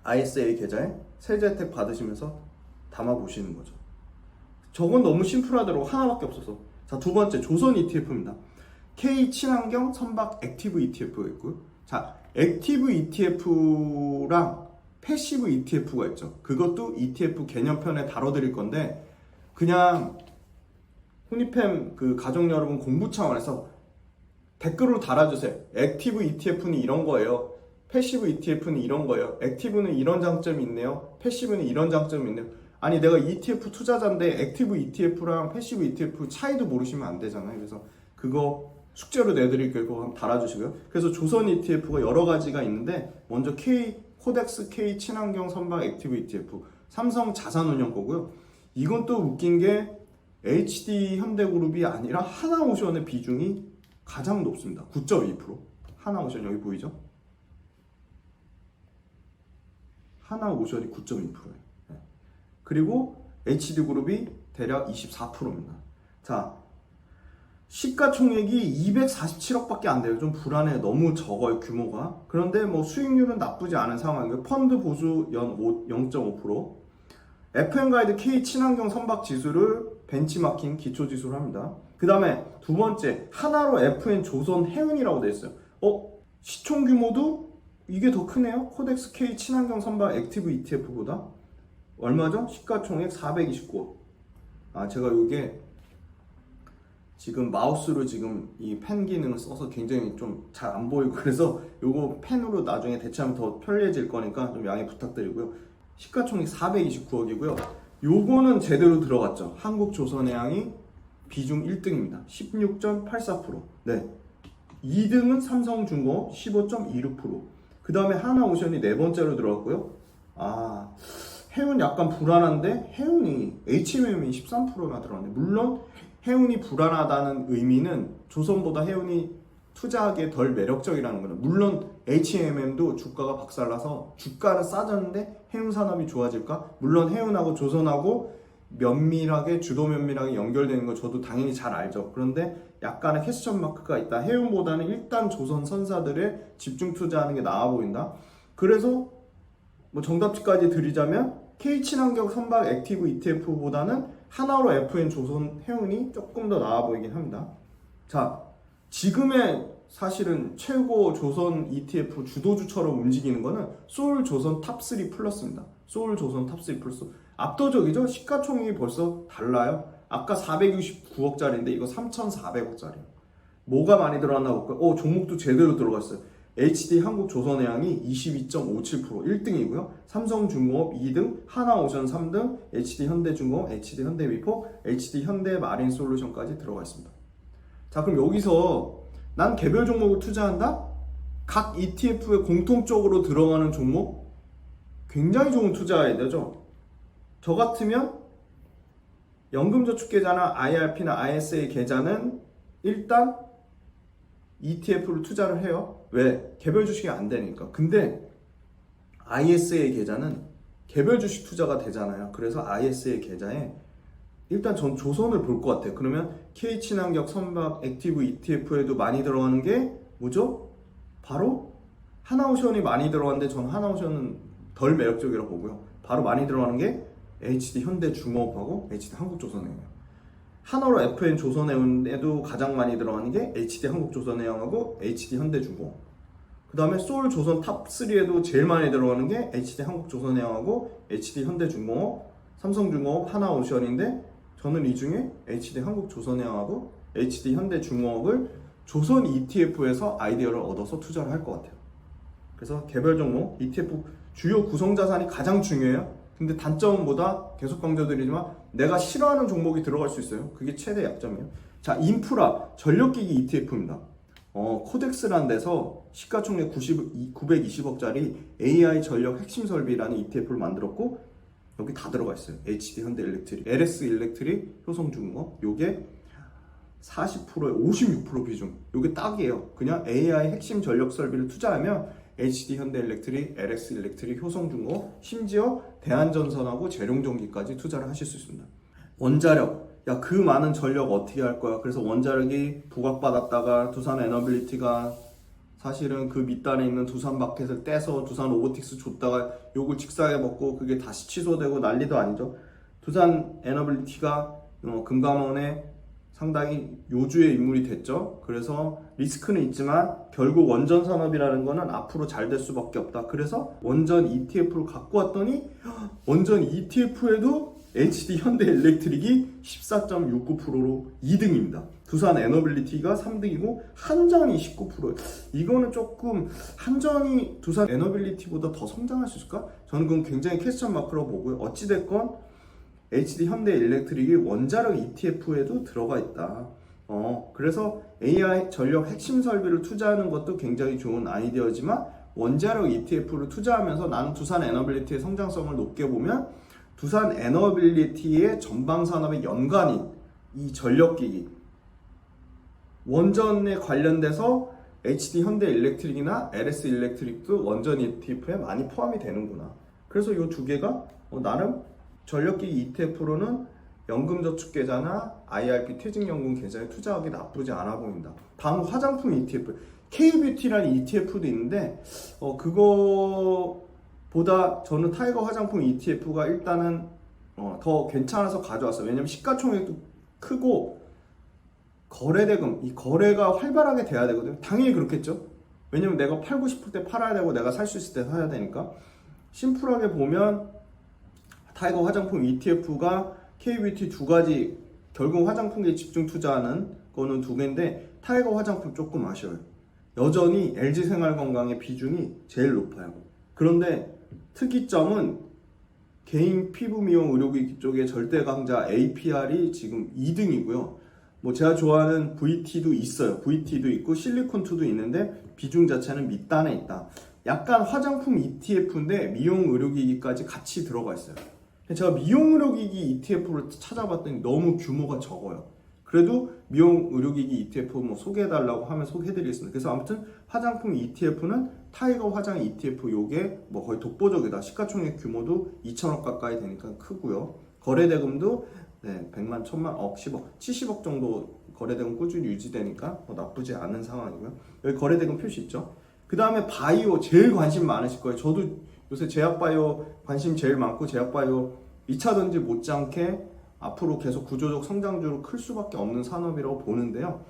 ISA 계좌에 세제 혜택 받으시면서 담아보시는 거죠. 저건 너무 심플하더라고. 하나밖에 없어서. 자, 두 번째 조선 ETF입니다. K 친환경 선박 액티브 ETF가 있고요. 자, 액티브 ETF랑 패시브 ETF가 있죠. 그것도 ETF 개념편에 다뤄드릴 건데 그냥 후니팸 그 가족 여러분 공부 차원에서 댓글로 달아주세요. 액티브 ETF는 이런 거예요. 패시브 ETF는 이런 거예요. 액티브는 이런 장점이 있네요. 패시브는 이런 장점이 있네요. 아니 내가 ETF 투자자인데 액티브 ETF랑 패시브 ETF 차이도 모르시면 안 되잖아요. 그래서 그거 숙제로 내드릴게요. 그거 한번 달아주시고요. 그래서 조선 ETF가 여러 가지가 있는데 먼저 코덱스 K 친환경 선박 액티브 ETF 삼성 자산운용 거고요. 이건 또 웃긴 게 HD 현대그룹이 아니라 하나오션의 비중이 가장 높습니다. 9.2%. 하나오션 여기 보이죠? 하나오션이 9.2%예요. 그리고 HD그룹이 대략 24%입니다. 자, 시가총액이 247억밖에 안 돼요. 좀 불안해. 너무 적어요, 규모가. 그런데 뭐 수익률은 나쁘지 않은 상황이고요. 펀드 보수 연 0.5%. FM가이드 K 친환경 선박 지수를 벤치마킹 기초 지수로 합니다. 그 다음에 두 번째, 하나로 FN 조선 해운이라고 되어 있어요. 시총 규모도 이게 더 크네요. 코덱스 K 친환경 선박 액티브 ETF보다. 얼마죠? 시가총액 429억. 제가 이게 지금 마우스로 지금 이 펜 기능을 써서 굉장히 좀 잘 안 보이고 그래서 요거 펜으로 나중에 대체하면 더 편리해질 거니까 좀 양해 부탁드리고요. 시가총액 429억이고요. 요거는 제대로 들어갔죠. 한국조선해양이 비중 1등입니다. 16.84%. 네. 2등은 삼성중공업 15.26%. 그 다음에 하나오션이 네 번째로 들어갔고요. 해운 약간 불안한데 해운이 HMM이 13%나 들어갔네. 물론 해운이 불안하다는 의미는 조선보다 해운이 투자하기에 덜 매력적이라는 거는 물론 HMM도 주가가 박살나서 주가는 싸졌는데 해운 산업이 좋아질까? 물론 해운하고 조선하고 주도 면밀하게 연결되는 거 저도 당연히 잘 알죠. 그런데 약간의 퀘스천 마크가 있다. 해운보다는 일단 조선 선사들에 집중 투자하는 게 나아 보인다. 그래서 뭐 정답지까지 드리자면 K 친환경 선박 액티브 ETF보다는 하나로 FN 조선 해운이 조금 더 나아 보이긴 합니다. 자, 지금의 사실은 최고 조선 ETF 주도주처럼 움직이는 거는 소울 조선 탑3 플러스입니다. 소울 조선 탑3 플러스. 압도적이죠? 시가총액이 벌써 달라요. 아까 469억짜리인데 이거 3,400억짜리예요. 뭐가 많이 들어갔나 볼까요? 종목도 제대로 들어갔어요. HD 한국조선해양이 22.57% 1등이고요. 삼성중공업 2등, 하나오션 3등, HD 현대중공업, HD 현대미포, HD 현대마린솔루션까지 들어가 있습니다. 자, 그럼 여기서 난 개별 종목을 투자한다? 각 ETF에 공통적으로 들어가는 종목? 굉장히 좋은 투자해야 되죠. 저 같으면 연금저축계좌나 IRP나 ISA 계좌는 일단 ETF로 투자를 해요. 왜? 개별 주식이 안 되니까. 근데 ISA 계좌는 개별 주식 투자가 되잖아요. 그래서 ISA 계좌에 일단 전 조선을 볼 것 같아요. 그러면 K 친환경 선박 액티브 ETF에도 많이 들어가는 게 뭐죠? 바로 하나오션이 많이 들어가는데 전 하나오션은 덜 매력적이라고 보고요. 바로 많이 들어가는 게 HD 현대중공업하고 HD 한국조선해양. 하나로 FN 조선해운에도 가장 많이 들어가는 게 HD 한국조선해양하고 HD 현대중공업. 그 다음에 소울 조선 탑3에도 제일 많이 들어가는 게 HD 한국조선해양하고 HD 현대중공업, 삼성중공업, 하나오션인데 저는 이 중에 HD 한국조선해양하고 HD 현대중공업을 조선 ETF에서 아이디어를 얻어서 투자를 할 것 같아요. 그래서 개별 종목, ETF 주요 구성자산이 가장 중요해요. 근데 단점은 뭐다? 계속 강조드리지만 내가 싫어하는 종목이 들어갈 수 있어요. 그게 최대 약점이에요. 자, 인프라 전력기기 ETF입니다. 코덱스라는 데서 시가총액 920억짜리 AI 전력 핵심 설비라는 ETF를 만들었고 여기 다 들어가 있어요. HD 현대일렉트릭, LS 일렉트릭, 효성중공업. 요게 40%에 56% 비중. 요게 딱이에요. 그냥 AI 핵심 전력 설비를 투자하면 HD 현대일렉트릭, LS 일렉트릭, 효성중공업, 심지어 대한전선하고 재룡전기까지 투자를 하실 수 있습니다. 원자력, 야, 그 많은 전력 어떻게 할 거야? 그래서 원자력이 부각받았다가 두산 에너빌리티가 사실은 그 밑단에 있는 두산 마켓을 떼서 두산 로보틱스 줬다가 욕을 직사에 먹고 그게 다시 취소되고 난리도 아니죠. 두산 에너빌리티가 금감원에 상당히 요주의 인물이 됐죠. 그래서 리스크는 있지만 결국 원전 산업이라는 거는 앞으로 잘 될 수밖에 없다. 그래서 원전 ETF를 갖고 왔더니 원전 ETF에도 HD 현대일렉트릭이 14.69%로 2등입니다. 두산 에너빌리티가 3등이고 한전이 19%. 이거는 조금 한전이 두산 에너빌리티보다 더 성장할 수 있을까? 저는 그건 굉장히 퀘스천 마크라고 보고요. 어찌됐건 HD 현대일렉트릭이 원자력 ETF에도 들어가 있다. 그래서 AI 전력 핵심 설비를 투자하는 것도 굉장히 좋은 아이디어지만 원자력 ETF를 투자하면서 나는 두산 에너빌리티의 성장성을 높게 보면 두산 에너빌리티의 전방 산업의 연관인 이 전력기기 원전에 관련돼서 HD 현대일렉트릭이나 LS 일렉트릭도 원전 ETF에 많이 포함이 되는구나. 그래서 이 두 개가 나름 전력기기 ETF로는 연금저축계좌나 IRP 퇴직연금 계좌에 투자하기 나쁘지 않아 보인다. 다음 화장품 ETF, K뷰티라는 ETF도 있는데 그거보다 저는 타이거 화장품 ETF가 일단은 더 괜찮아서 가져왔어요. 왜냐면 시가총액도 크고 거래대금, 이 거래가 활발하게 돼야 되거든요. 당연히 그렇겠죠. 왜냐면 내가 팔고 싶을 때 팔아야 되고 내가 살 수 있을 때 사야 되니까. 심플하게 보면 타이거 화장품 ETF가 K뷰티 두 가지, 결국 화장품에 집중 투자하는 거는 두 개인데 타이거 화장품 조금 아쉬워요. 여전히 LG생활건강의 비중이 제일 높아요. 그런데 특이점은 개인 피부 미용 의료기기 쪽에 절대 강자 APR이 지금 2등이고요. 뭐 제가 좋아하는 VT도 있어요. VT도 있고 실리콘2도 있는데 비중 자체는 밑단에 있다. 약간 화장품 ETF인데 미용 의료기기까지 같이 들어가 있어요. 제가 미용 의료기기 ETF를 찾아봤더니 너무 규모가 적어요. 그래도 미용 의료기기 ETF 뭐 소개해달라고 하면 소개해드리겠습니다. 그래서 아무튼 화장품 ETF는 타이거 화장 ETF 요게 뭐 거의 독보적이다. 시가총액 규모도 2천억 가까이 되니까 크고요. 거래대금도 100만, 1000만, 억, 10억, 70억 정도 거래대금 꾸준히 유지되니까 나쁘지 않은 상황이고요. 여기 거래대금 표시 있죠. 그 다음에 바이오 제일 관심 많으실 거예요. 저도 요새 제약바이오 관심 제일 많고 제약바이오 2차전지 못지않게 앞으로 계속 구조적 성장주로 클 수밖에 없는 산업이라고 보는데요.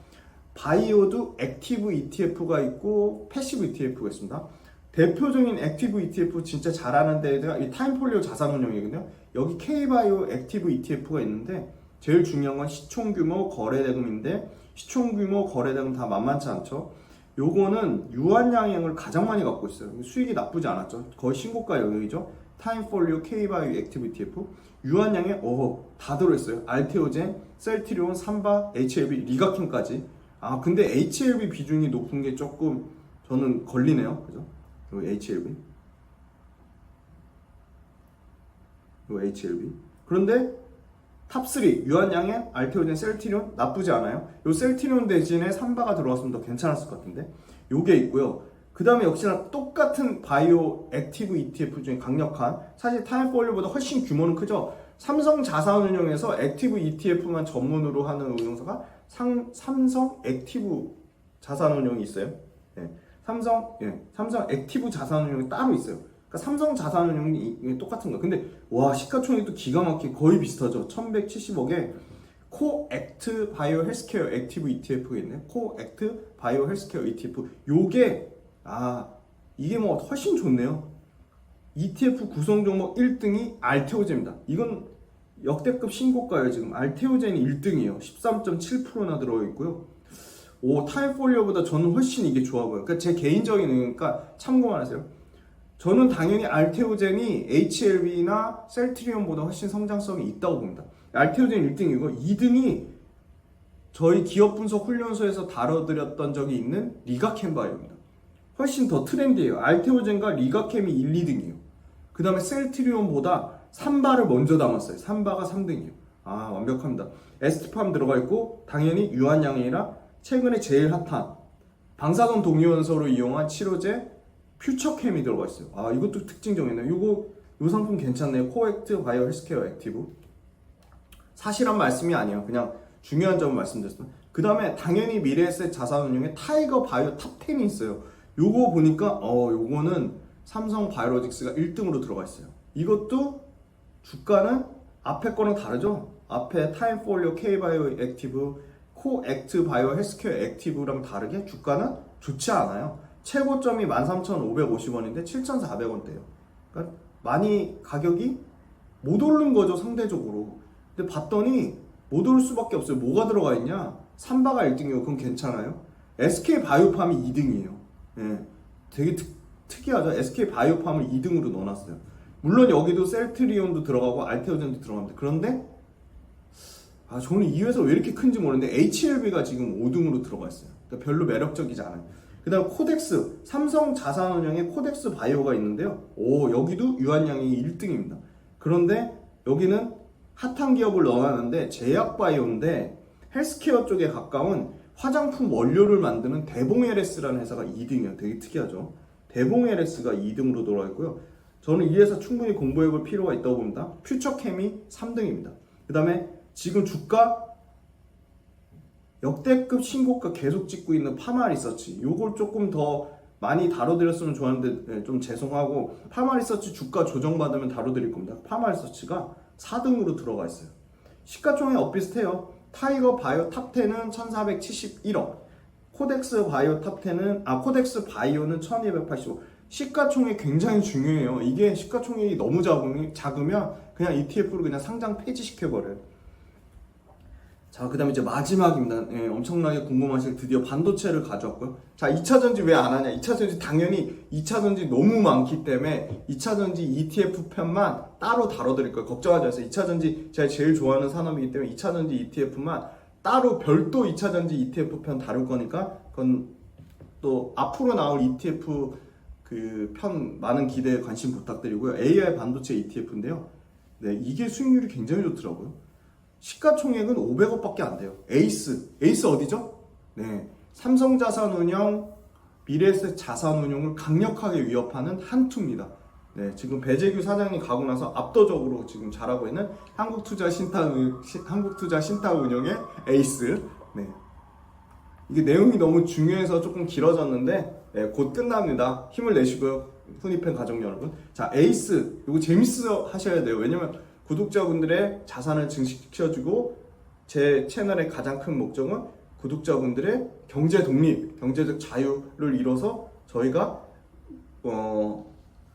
바이오도 액티브 ETF가 있고 패시브 ETF가 있습니다. 대표적인 액티브 ETF 진짜 잘하는 데가 이 타임폴리오 자산운용이거든요. 여기 K바이오 액티브 ETF가 있는데 제일 중요한 건 시총규모 거래대금인데 시총규모 거래대금 다 만만치 않죠. 요거는 유한양행을 가장 많이 갖고 있어요. 수익이 나쁘지 않았죠. 거의 신고가 영역이죠. 타임폴리오 K바이오 액티브 ETF 유한양행 다 들어있어요. 알테오젠, 셀트리온, 삼바, HLB, 리가캠까지. 근데 HLB 비중이 높은 게 조금 저는 걸리네요. 그죠? 요 HLB. 요 HLB. 그런데 탑3 유한양행, 알테오젠, 셀트리온 나쁘지 않아요. 요 셀트리온 대신에 삼바가 들어왔으면 더 괜찮았을 것 같은데 요게 있고요. 그 다음에 역시나 똑같은 바이오 액티브 ETF 중에 강력한, 사실 타임폴리오보다 훨씬 규모는 크죠. 삼성 자산운용에서 액티브 ETF만 전문으로 하는 운용사가 삼성 액티브 자산운용이 있어요. 삼성 액티브 자산운용이 따로 있어요. 그러니까 삼성 자산운용이 똑같은 거예요. 근데 와, 시가총액도 기가 막히게 거의 비슷하죠. 1170억에 코액트 바이오 헬스케어 액티브 ETF가 있네. 코액트 바이오 헬스케어 ETF. 요게 이게 뭐 훨씬 좋네요. ETF 구성 종목 1등이 알테오젠입니다. 이건 역대급 신고가예요. 지금 알테오젠이 1등이에요. 13.7%나 들어있고요. 타임폴리오보다 저는 훨씬 이게 좋아 보여요. 그러니까 제 개인적인 의견이니까 참고만 하세요. 저는 당연히 알테오젠이 HLB나 셀트리온보다 훨씬 성장성이 있다고 봅니다. 알테오젠 1등이고 2등이 저희 기업 분석 훈련소에서 다뤄드렸던 적이 있는 리가캠바이오입니다. 훨씬 더 트렌디해요. 알테오젠과 리가캠이 1, 2등이에요. 그 다음에 셀트리온보다 삼바를 먼저 담았어요. 삼바가 3등이에요. 완벽합니다. 에스티팜 들어가 있고 당연히 유한양행이라 최근에 제일 핫한 방사선 동위원소로 이용한 치료제 퓨처캠이 들어가 있어요. 이것도 특징적이네요. 요 상품 괜찮네요. 코액트 바이오 헬스케어 액티브. 사실한 말씀이 아니에요. 그냥 중요한 점을 말씀드렸어요. 그 다음에 당연히 미래에셋 자산운용에 타이거 바이오 탑10이 있어요. 요거 보니까 요거는 삼성 바이오로직스가 1등으로 들어가 있어요. 이것도 주가는 앞에 거랑 다르죠. 앞에 타임폴리오 K바이오 액티브, 코액트 바이오 헬스케어 액티브랑 다르게 주가는 좋지 않아요. 최고점이 13,550원인데 7,400원대예요. 그러니까 많이 가격이 못 오른 거죠, 상대적으로. 근데 봤더니 못 오를 수밖에 없어요. 뭐가 들어가 있냐? 삼바가 1등이요. 그럼 괜찮아요. SK 바이오팜이 2등이에요. 예, 되게 특이하죠. SK 바이오팜을 2등으로 넣어놨어요. 물론 여기도 셀트리온도 들어가고 알테오젠도 들어갑니다. 그런데 저는 이 회사 왜 이렇게 큰지 모르는데 HLB가 지금 5등으로 들어가 있어요. 그러니까 별로 매력적이지 않아요. 그 다음 코덱스, 삼성 자산운용에 코덱스 바이오가 있는데요. 여기도 유한양이 1등입니다. 그런데 여기는 핫한 기업을 넣어놨는데 제약바이오인데 헬스케어 쪽에 가까운 화장품 원료를 만드는 대봉LS라는 회사가 2등이에요. 되게 특이하죠. 대봉LS가 2등으로 돌아와 있고요. 저는 이 회사 충분히 공부해볼 필요가 있다고 봅니다. 퓨처캠이 3등입니다. 그 다음에 지금 주가 역대급 신고가 계속 찍고 있는 파마리서치, 요걸 조금 더 많이 다뤄드렸으면 좋았는데 좀 죄송하고, 파마리서치 주가 조정받으면 다뤄드릴 겁니다. 파마리서치가 4등으로 들어가 있어요. 시가총액 엇비슷해요. 타이거 바이오 탑10은 1471억, 코덱스 바이오 탑10은 코덱스 바이오는 1285. 시가총액 굉장히 중요해요. 이게 시가총액이 너무 작으면 그냥 ETF로 그냥 상장 폐지시켜버려요. 자, 그 다음에 이제 마지막입니다. 예, 엄청나게 궁금하실 드디어 반도체를 가져왔고요. 자, 2차전지 왜 안 하냐? 2차전지 당연히 2차전지 너무 많기 때문에 2차전지 ETF 편만 따로 다뤄드릴 거예요. 걱정하지 마세요. 2차전지 제가 제일 좋아하는 산업이기 때문에 2차전지 ETF만 따로 별도 2차전지 ETF 편 다룰 거니까, 그건 또 앞으로 나올 ETF 그 편 많은 기대에 관심 부탁드리고요. AI 반도체 ETF인데요. 네, 이게 수익률이 굉장히 좋더라고요. 시가총액은 500억밖에 안 돼요. 에이스 어디죠? 네, 삼성자산운용, 미래에셋 자산운용을 강력하게 위협하는 한투입니다. 네, 지금 배재규 사장님 가고 나서 압도적으로 지금 잘하고 있는 한국투자신탁운용의 에이스. 네, 이게 내용이 너무 중요해서 조금 길어졌는데 곧 끝납니다. 힘을 내시고요, 훈이팬 가족 여러분. 자, 에이스 이거 재밌어 하셔야 돼요. 왜냐면 구독자분들의 자산을 증식시켜주고, 제 채널의 가장 큰 목적은 구독자분들의 경제 독립, 경제적 자유를 이뤄서 저희가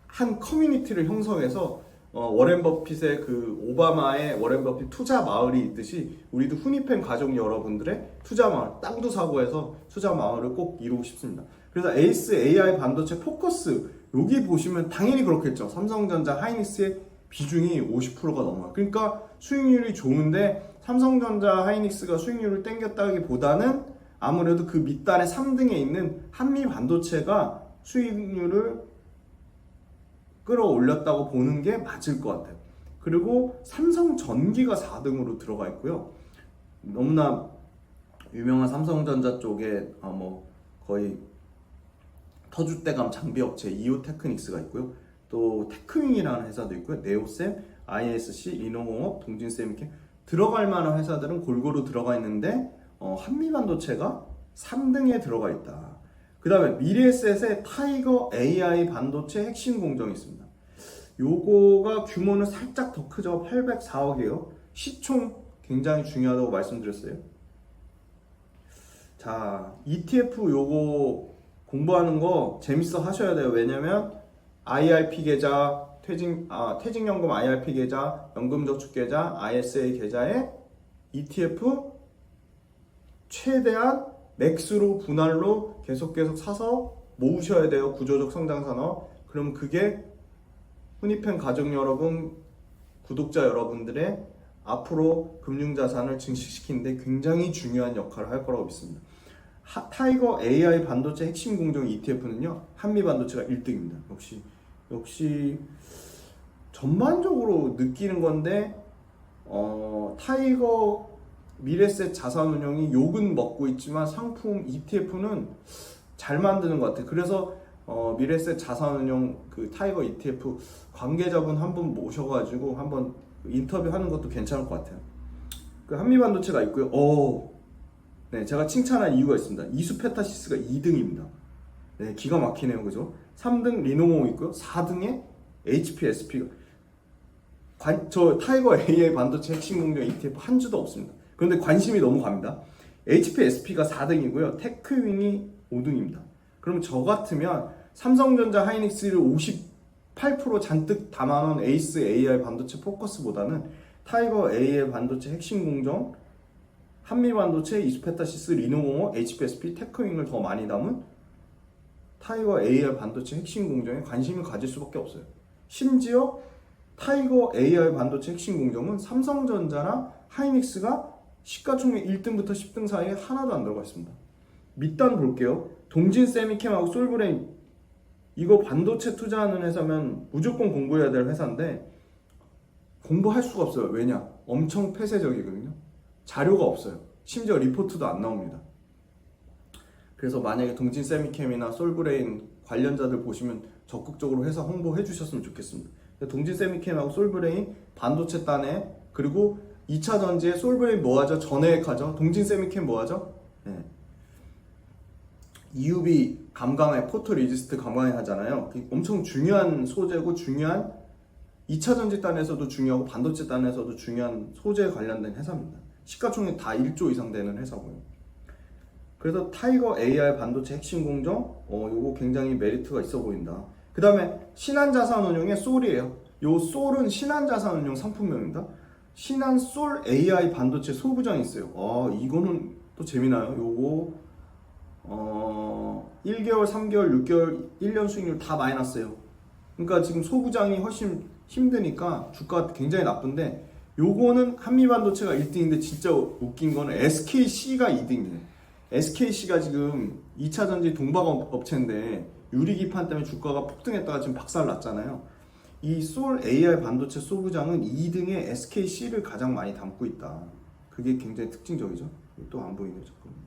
한 커뮤니티를 형성해서 워렌 버핏의 그 오바마의 워렌 버핏 투자 마을이 있듯이 우리도 훈이팬 가족 여러분들의 투자 마을, 땅도 사고 해서 투자 마을을 꼭 이루고 싶습니다. 그래서 에이스 AI 반도체 포커스, 여기 보시면 당연히 그렇겠죠. 삼성전자 하이닉스의 비중이 50%가 넘어요. 그러니까 수익률이 좋은데 삼성전자 하이닉스가 수익률을 땡겼다기보다는 아무래도 그 밑단의 3등에 있는 한미 반도체가 수익률을 끌어올렸다고 보는 게 맞을 것 같아요. 그리고 삼성전기가 4등으로 들어가 있고요. 너무나 유명한 삼성전자 쪽에 거의 터줏대감 장비업체 이오테크닉스가 있고요. 또 테크윙이라는 회사도 있고요. 네오셈, ISC, 인호공업, 동진쌤, 이렇게 들어갈 만한 회사들은 골고루 들어가 있는데 한미반도체가 3등에 들어가 있다. 그 다음에 미래에셋의 타이거 AI 반도체 핵심 공정이 있습니다. 요거가 규모는 살짝 더 크죠. 804억이에요. 시총 굉장히 중요하다고 말씀드렸어요. 자, ETF 요거 공부하는 거 재밌어 하셔야 돼요. 왜냐면 IRP 계좌, 퇴직연금 IRP 계좌, 연금저축계좌, ISA 계좌에 ETF 최대한 맥스로 분할로 계속 사서 모으셔야 돼요. 구조적 성장산업. 그럼 그게 훈이팬 가족 여러분, 구독자 여러분들의 앞으로 금융자산을 증식시키는데 굉장히 중요한 역할을 할 거라고 믿습니다. 타이거 AI 반도체 핵심 공정 ETF는요, 한미반도체가 1등입니다. 역시 전반적으로 느끼는 건데 타이거 미래에셋 자산운용이 욕은 먹고 있지만 상품 ETF는 잘 만드는 것 같아요. 그래서 미래에셋 자산운용 그 타이거 ETF 관계자분 한 분 모셔가지고 한번 인터뷰하는 것도 괜찮을 것 같아요. 그 한미반도체가 있고요. 네, 제가 칭찬할 이유가 있습니다. 이수페타시스가 2등입니다. 네, 기가 막히네요, 그죠? 3등 리노공 있고요. 4등에 HPSP가 저 타이거 AI 반도체 핵심 공정 ETF 한 주도 없습니다. 그런데 관심이 너무 갑니다. HPSP가 4등이고요. 테크윙이 5등입니다. 그럼 저 같으면 삼성전자 하이닉스를 58% 잔뜩 담아놓은 에이스 AI 반도체 포커스보다는 타이거 AI 반도체 핵심 공정, 한미반도체, 이수페타시스, 리노공업, HPSP, 테크윙을 더 많이 담은 타이거 AI 반도체 핵심 공정에 관심을 가질 수밖에 없어요. 심지어 타이거 AI 반도체 핵심 공정은 삼성전자나 하이닉스가 시가총액 1등부터 10등 사이에 하나도 안 들어가 있습니다. 밑단 볼게요. 동진세미캠하고 솔브레인, 이거 반도체 투자하는 회사면 무조건 공부해야 될 회사인데 공부할 수가 없어요. 왜냐? 엄청 폐쇄적이거든요. 자료가 없어요. 심지어 리포트도 안 나옵니다. 그래서 만약에 동진세미캠이나 솔브레인 관련자들 보시면 적극적으로 회사 홍보해 주셨으면 좋겠습니다. 동진세미캠하고 솔브레인 반도체 딴에, 그리고 2차 전지에 솔브레인 뭐하죠? 전해액하죠. 동진세미캠 뭐하죠? 네. EUV 감광에 포토 리지스트 감광에 하잖아요. 엄청 중요한 소재고 중요한 2차 전지 딴에서도 중요하고 반도체 딴에서도 중요한 소재에 관련된 회사입니다. 시가총액 다 1조 이상 되는 회사고요. 그래서 타이거 AI 반도체 핵심 공정, 요거 굉장히 메리트가 있어 보인다. 그 다음에 신한자산운용의 솔이에요. 요 솔은 신한자산운용 상품명입니다. 신한솔 AI 반도체 소부장이 있어요. 이거는 또 재미나요. 요거 1개월, 3개월, 6개월, 1년 수익률 다 마이너스예요. 그러니까 지금 소부장이 훨씬 힘드니까 주가가 굉장히 나쁜데, 요거는 한미반도체가 1등인데 진짜 웃긴 거는 SKC가 2등이에요. SKC가 지금 2차 전지 동박 업체인데 유리기판 때문에 주가가 폭등했다가 지금 박살났잖아요. 이 솔 AI 반도체 소부장은 2등에 SKC를 가장 많이 담고 있다. 그게 굉장히 특징적이죠. 또 안 보이네요. 잠깐만.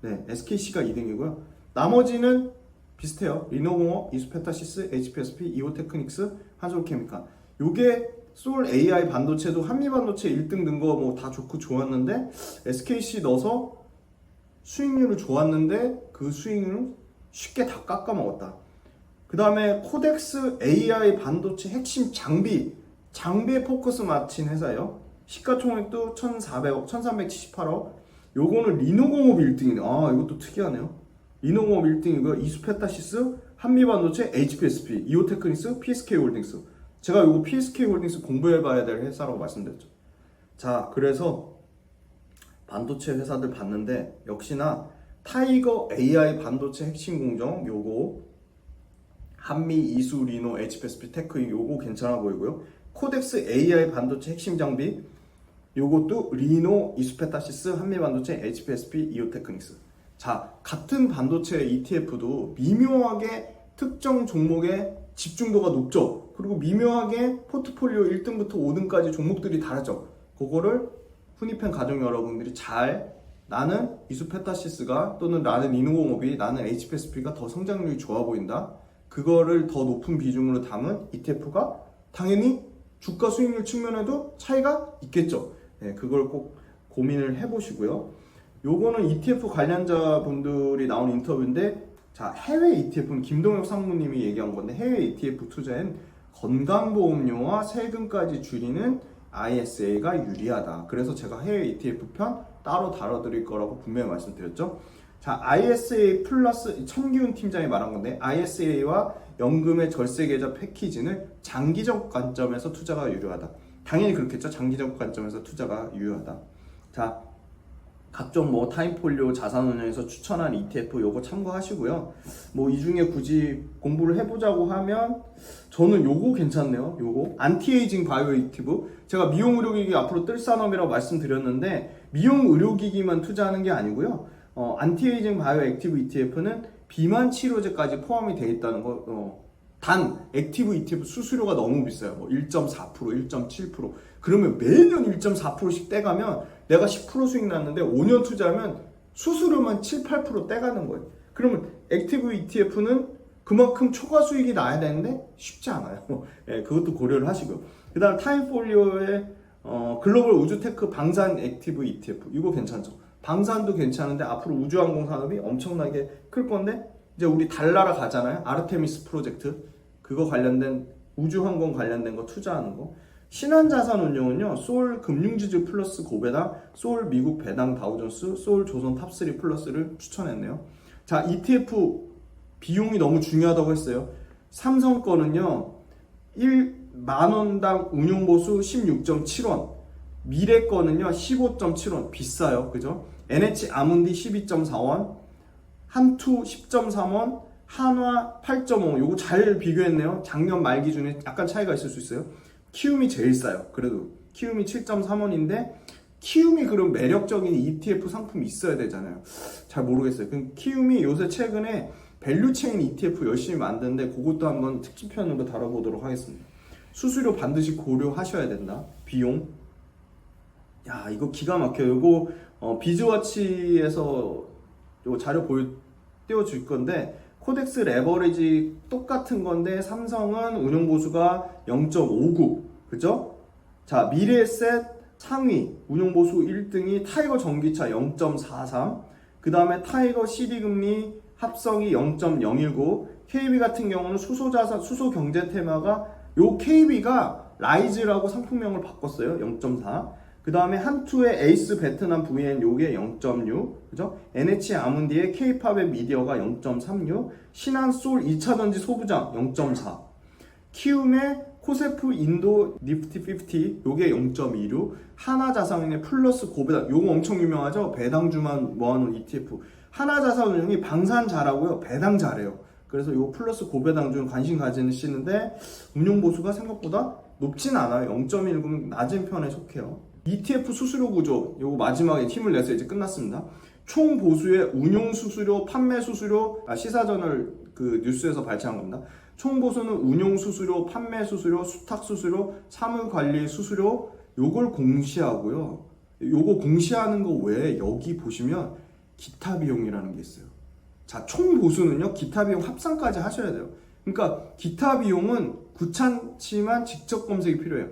네, SKC가 2등이고요. 나머지는 비슷해요. 리노공업, 이수페타시스, HPSP, 이오테크닉스, 한솔케미칼. 요게 솔 AI 반도체도 한미반도체 1등 든 거 뭐 다 좋고 좋았는데 SKC 넣어서 수익률을 좋았는데 그 수익률을 쉽게 다 깎아먹었다. 그 다음에 코덱스 AI 반도체 핵심 장비에 포커스 맞춘 회사예요. 시가총액도 1,400억, 1,378억. 요거는 리노공업 1등이네. 이것도 특이하네요. 리노공업 1등이고요. 이수페타시스, 한미반도체, HPSP, 이오테크닉스, PSK홀딩스. 제가 요거 PSK홀딩스 공부해봐야 될 회사라고 말씀드렸죠. 자, 그래서 반도체 회사들 봤는데 역시나 타이거 AI 반도체 핵심 공정 요거, 한미, 이수, 리노, HPSP, 테크 요거 괜찮아 보이고요. 코덱스 AI 반도체 핵심 장비 요것도 리노, 이수페타시스, 한미 반도체, HPSP, 이오테크닉스. 자, 같은 반도체 ETF도 미묘하게 특정 종목의 집중도가 높죠. 그리고 미묘하게 포트폴리오 1등부터 5등까지 종목들이 다르죠. 그거를 훈이팬 가족 여러분들이 나는 이수페타시스가 또는 나는 리노공업이, 나는 HPSP가 더 성장률이 좋아 보인다. 그거를 더 높은 비중으로 담은 ETF가 당연히 주가 수익률 측면에도 차이가 있겠죠. 네, 그걸 꼭 고민을 해보시고요. 요거는 ETF 관련자분들이 나온 인터뷰인데, 자, 해외 ETF는 김동혁 상무님이 얘기한 건데, 해외 ETF 투자엔 건강보험료와 세금까지 줄이는 ISA가 유리하다. 그래서 제가 해외 ETF 편 따로 다뤄드릴 거라고 분명히 말씀드렸죠. 자, ISA 플러스 천기훈 팀장이 말한 건데, ISA와 연금의 절세계좌 패키지는 장기적 관점에서 투자가 유효하다. 당연히 그렇겠죠. 장기적 관점에서 투자가 유효하다. 자, 각종 뭐 타임폴리오 자산운용에서 추천한 ETF 요거 참고하시고요. 뭐 이 중에 굳이 공부를 해보자고 하면 저는 요거 괜찮네요. 요거 안티에이징 바이오 액티브. 제가 미용 의료기기 앞으로 뜰 산업이라고 말씀드렸는데, 미용 의료기기만 투자하는 게 아니고요. 안티에이징 바이오 액티브 ETF는 비만 치료제까지 포함이 되어 있다는 거. 단 액티브 ETF 수수료가 너무 비싸요. 뭐 1.4%, 1.7%. 그러면 매년 1.4%씩 떼가면 내가 10% 수익 났는데 5년 투자하면 수수료만 7, 8% 떼가는 거예요. 그러면 액티브 ETF는 그만큼 초과 수익이 나야 되는데 쉽지 않아요. 예, 그것도 고려를 하시고요. 그 다음 타임폴리오에 글로벌 우주테크 방산 액티브 ETF 이거 괜찮죠. 방산도 괜찮은데 앞으로 우주항공 산업이 엄청나게 클 건데 이제 우리 달 나라 가잖아요. 아르테미스 프로젝트 그거 관련된 우주항공 관련된 거 투자하는 거. 신한자산운용은요, 소울 금융지주 플러스 고배당, 소울 미국 배당 다우존스, 소울 조선 탑3 플러스를 추천했네요. 자, ETF 비용이 너무 중요하다고 했어요. 삼성 거는요, 1만원당 운용보수 16.7원, 미래 거는요, 15.7원, 비싸요. 그죠? NH 아문디 12.4원, 한투 10.3원, 한화 8.5, 요거 잘 비교했네요. 작년 말 기준에 약간 차이가 있을 수 있어요. 키움이 제일 싸요. 그래도 키움이 7.3원인데 키움이 그런 매력적인 ETF 상품이 있어야 되잖아요. 잘 모르겠어요. 그럼 키움이 요새 최근에 밸류체인 ETF 열심히 만드는데 그것도 한번 특집편으로 다뤄보도록 하겠습니다. 수수료 반드시 고려하셔야 된다. 비용. 야, 이거 기가 막혀요. 이거 비즈워치에서 요 자료 띄워줄 건데 코덱스 레버리지 똑같은 건데 삼성은 운용보수가 0.59 그죠? 자, 미래에셋 상위 운용보수 1등이 타이거 전기차 0.43 그 다음에 타이거 CD금리 합성이 0.019 KB 같은 경우는 수소자산 수소경제 테마가 요 KB가 라이즈라고 상품명을 바꿨어요. 0.4 그 다음에 한투의 에이스 베트남 VN 요게 0.6 그죠? NH 아문디의 K팝의 미디어가 0.36 신한솔 2차전지 소부장 0.4 키움의 코세프 인도 니프티 50 요게 0.26 하나자산운용의 플러스 고배당 요거 엄청 유명하죠? 배당주만 모아놓은 ETF 하나자산운용이 방산 잘하고요 배당 잘해요. 그래서 요 플러스 고배당주는 관심 가지시는데 운용보수가 생각보다 높진 않아요. 0.19는 낮은 편에 속해요. ETF 수수료 구조 요거 마지막에 힘을 내서 이제 끝났습니다. 총 보수의 운용 수수료, 판매 수수료, 시사저널 그 뉴스에서 발췌한 겁니다. 총 보수는 운용 수수료, 판매 수수료, 수탁 수수료, 사무 관리 수수료 요걸 공시하고요. 요거 공시하는 거 외에 여기 보시면 기타 비용이라는 게 있어요. 자, 총 보수는요. 기타 비용 합산까지 하셔야 돼요. 그러니까 기타 비용은 구찮지만 직접 검색이 필요해요.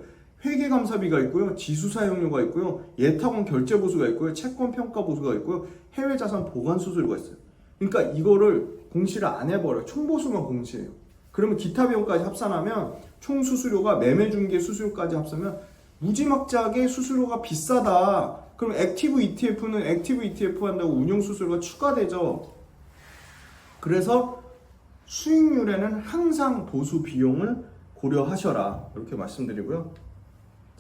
회계감사비가 있고요, 지수사용료가 있고요, 예탁원 결제보수가 있고요, 채권평가보수가 있고요, 해외자산 보관수수료가 있어요. 그러니까 이거를 공시를 안 해버려요. 총보수만 공시해요. 그러면 기타 비용까지 합산하면 총 수수료가 매매중개 수수료까지 합하면 무지막지하게 수수료가 비싸다. 그럼 액티브 ETF는 액티브 ETF 한다고 운용 수수료가 추가되죠. 그래서 수익률에는 항상 보수 비용을 고려하셔라. 이렇게 말씀드리고요.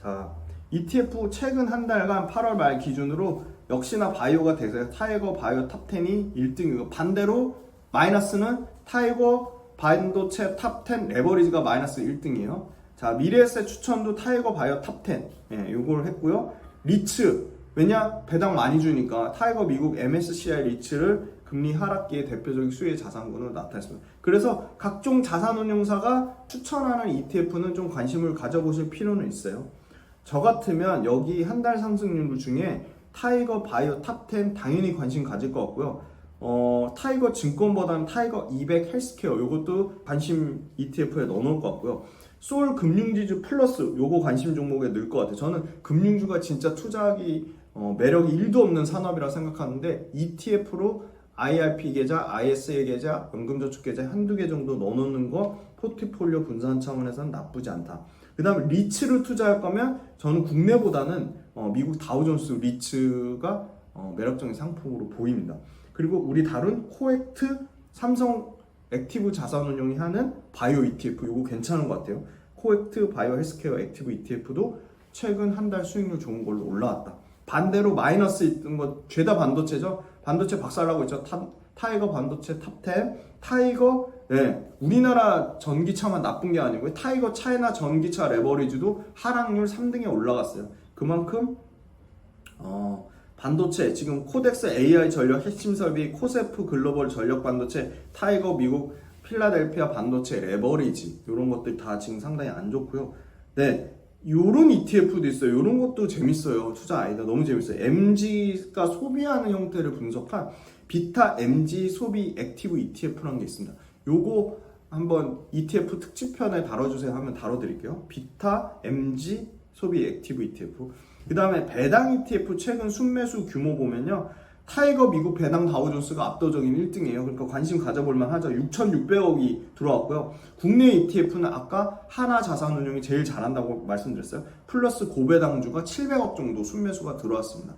자, ETF 최근 한 달간 8월 말 기준으로 역시나 바이오가 대세요. 타이거 바이오 탑10이 1등이고 반대로 마이너스는 타이거 반도체 탑10 레버리지가 마이너스 1등이에요. 자, 미래에셋 추천도 타이거 바이오 탑10 요걸 했고요. 리츠 왜냐? 배당 많이 주니까 타이거 미국 MSCI 리츠를 금리 하락기의 대표적인 수혜 자산군으로 나타냈습니다. 그래서 각종 자산운용사가 추천하는 ETF는 좀 관심을 가져보실 필요는 있어요. 저 같으면 여기 한 달 상승률 중에 타이거 바이오 탑10 당연히 관심 가질 것 같고요. 타이거 증권보다는 타이거 200 헬스케어 요것도 관심 ETF에 넣어놓을 것 같고요. 소울 금융지주 플러스 요거 관심 종목에 넣을 것 같아요. 저는 금융주가 진짜 투자하기 매력이 1도 없는 산업이라 생각하는데 ETF로 IRP 계좌, ISA 계좌, 연금저축 계좌 한두 개 정도 넣어놓는 거 포트폴리오 분산 차원에서는 나쁘지 않다. 그 다음에 리츠를 투자할 거면 저는 국내보다는 미국 다우존스 리츠가 매력적인 상품으로 보입니다. 그리고 우리 다룬 코액트 삼성 액티브 자산운용이 하는 바이오 ETF 이거 괜찮은 것 같아요. 코액트 바이오 헬스케어 액티브 ETF도 최근 한 달 수익률 좋은 걸로 올라왔다. 반대로 마이너스 있던 거 죄다 반도체죠. 반도체 박살나고 있죠. 타이거 반도체 탑10 타이거 우리나라 전기차만 나쁜 게 아니고요. 타이거 차이나 전기차 레버리지도 하락률 3등에 올라갔어요. 그만큼 반도체 지금 코덱스 AI 전력 핵심 설비 코세프 글로벌 전력 반도체 타이거 미국 필라델피아 반도체 레버리지 이런 것들 다 지금 상당히 안 좋고요. 요런 ETF도 있어요. 요런 것도 재밌어요. 투자 아이디어 너무 재밌어요. MG가 소비하는 형태를 분석한 비타 MG 소비 액티브 ETF라는 게 있습니다. 요거 한번 ETF 특집편에 다뤄주세요 하면 다뤄드릴게요. 비타 MG 소비 액티브 ETF. 그 다음에 배당 ETF 최근 순매수 규모 보면요, 타이거 미국 배당 다우존스가 압도적인 1등이에요. 그러니까 관심 가져볼만 하죠. 6,600억이 들어왔고요. 국내 ETF는 아까 하나자산운용이 제일 잘한다고 말씀드렸어요. 플러스 고배당주가 700억 정도 순매수가 들어왔습니다.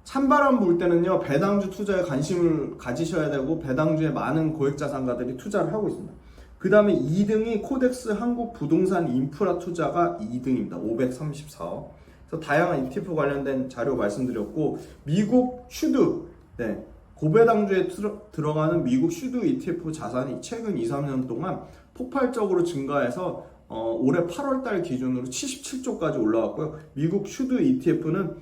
찬바람 불 때는요, 배당주 투자에 관심을 가지셔야 되고 배당주에 많은 고액자산가들이 투자를 하고 있습니다. 그 다음에 2등이 코덱스 한국부동산 인프라 투자가 2등입니다. 534억. 그래서 다양한 ETF 관련된 자료 말씀드렸고, 미국 슈드, 네, 고배당주에 들어가는 미국 슈드 ETF 자산이 최근 2, 3년 동안 폭발적으로 증가해서 올해 8월달 기준으로 77조까지 올라왔고요. 미국 슈드 ETF는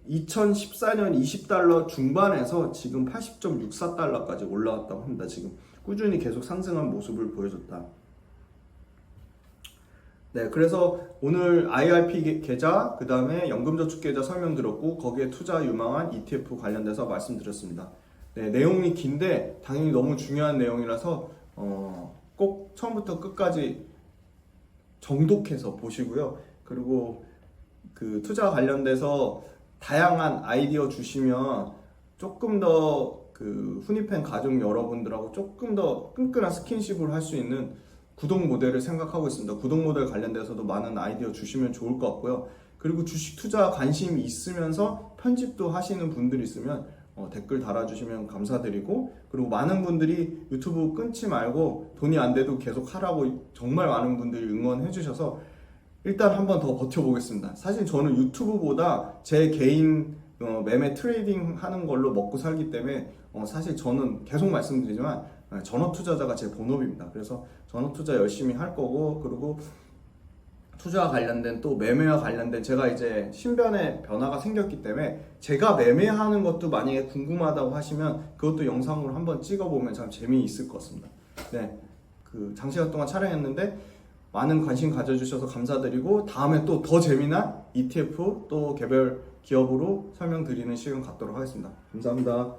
2014년 20달러 중반에서 지금 80.64달러까지 올라왔다고 합니다. 지금 꾸준히 계속 상승한 모습을 보여줬다. 네, 그래서 오늘 IRP 계좌, 그 다음에 연금저축 계좌 설명드렸고, 거기에 투자 유망한 ETF 관련돼서 말씀드렸습니다. 네, 내용이 긴데 당연히 너무 중요한 내용이라서 꼭 처음부터 끝까지 정독해서 보시고요. 그리고 그 투자 관련돼서 다양한 아이디어 주시면 조금 더 그 후니팬 가족 여러분들하고 조금 더 끈끈한 스킨십을 할 수 있는 구독 모델을 생각하고 있습니다. 구독 모델 관련돼서도 많은 아이디어 주시면 좋을 것 같고요. 그리고 주식 투자 관심이 있으면서 편집도 하시는 분들이 있으면 댓글 달아주시면 감사드리고, 그리고 많은 분들이 유튜브 끊지 말고 돈이 안 돼도 계속 하라고 정말 많은 분들이 응원해 주셔서 일단 한번 더 버텨보겠습니다. 사실 저는 유튜브보다 제 개인 매매 트레이딩 하는 걸로 먹고 살기 때문에 사실 저는 계속 말씀드리지만 전업 투자자가 제 본업입니다. 그래서 전업 투자 열심히 할 거고, 그리고 투자와 관련된 또 매매와 관련된 제가 이제 신변의 변화가 생겼기 때문에 제가 매매하는 것도 만약에 궁금하다고 하시면 그것도 영상으로 한번 찍어보면 참 재미있을 것 같습니다. 네, 그 장시간 동안 촬영했는데 많은 관심 가져주셔서 감사드리고, 다음에 또 더 재미난 ETF 또 개별 기업으로 설명드리는 시간 갖도록 하겠습니다. 감사합니다.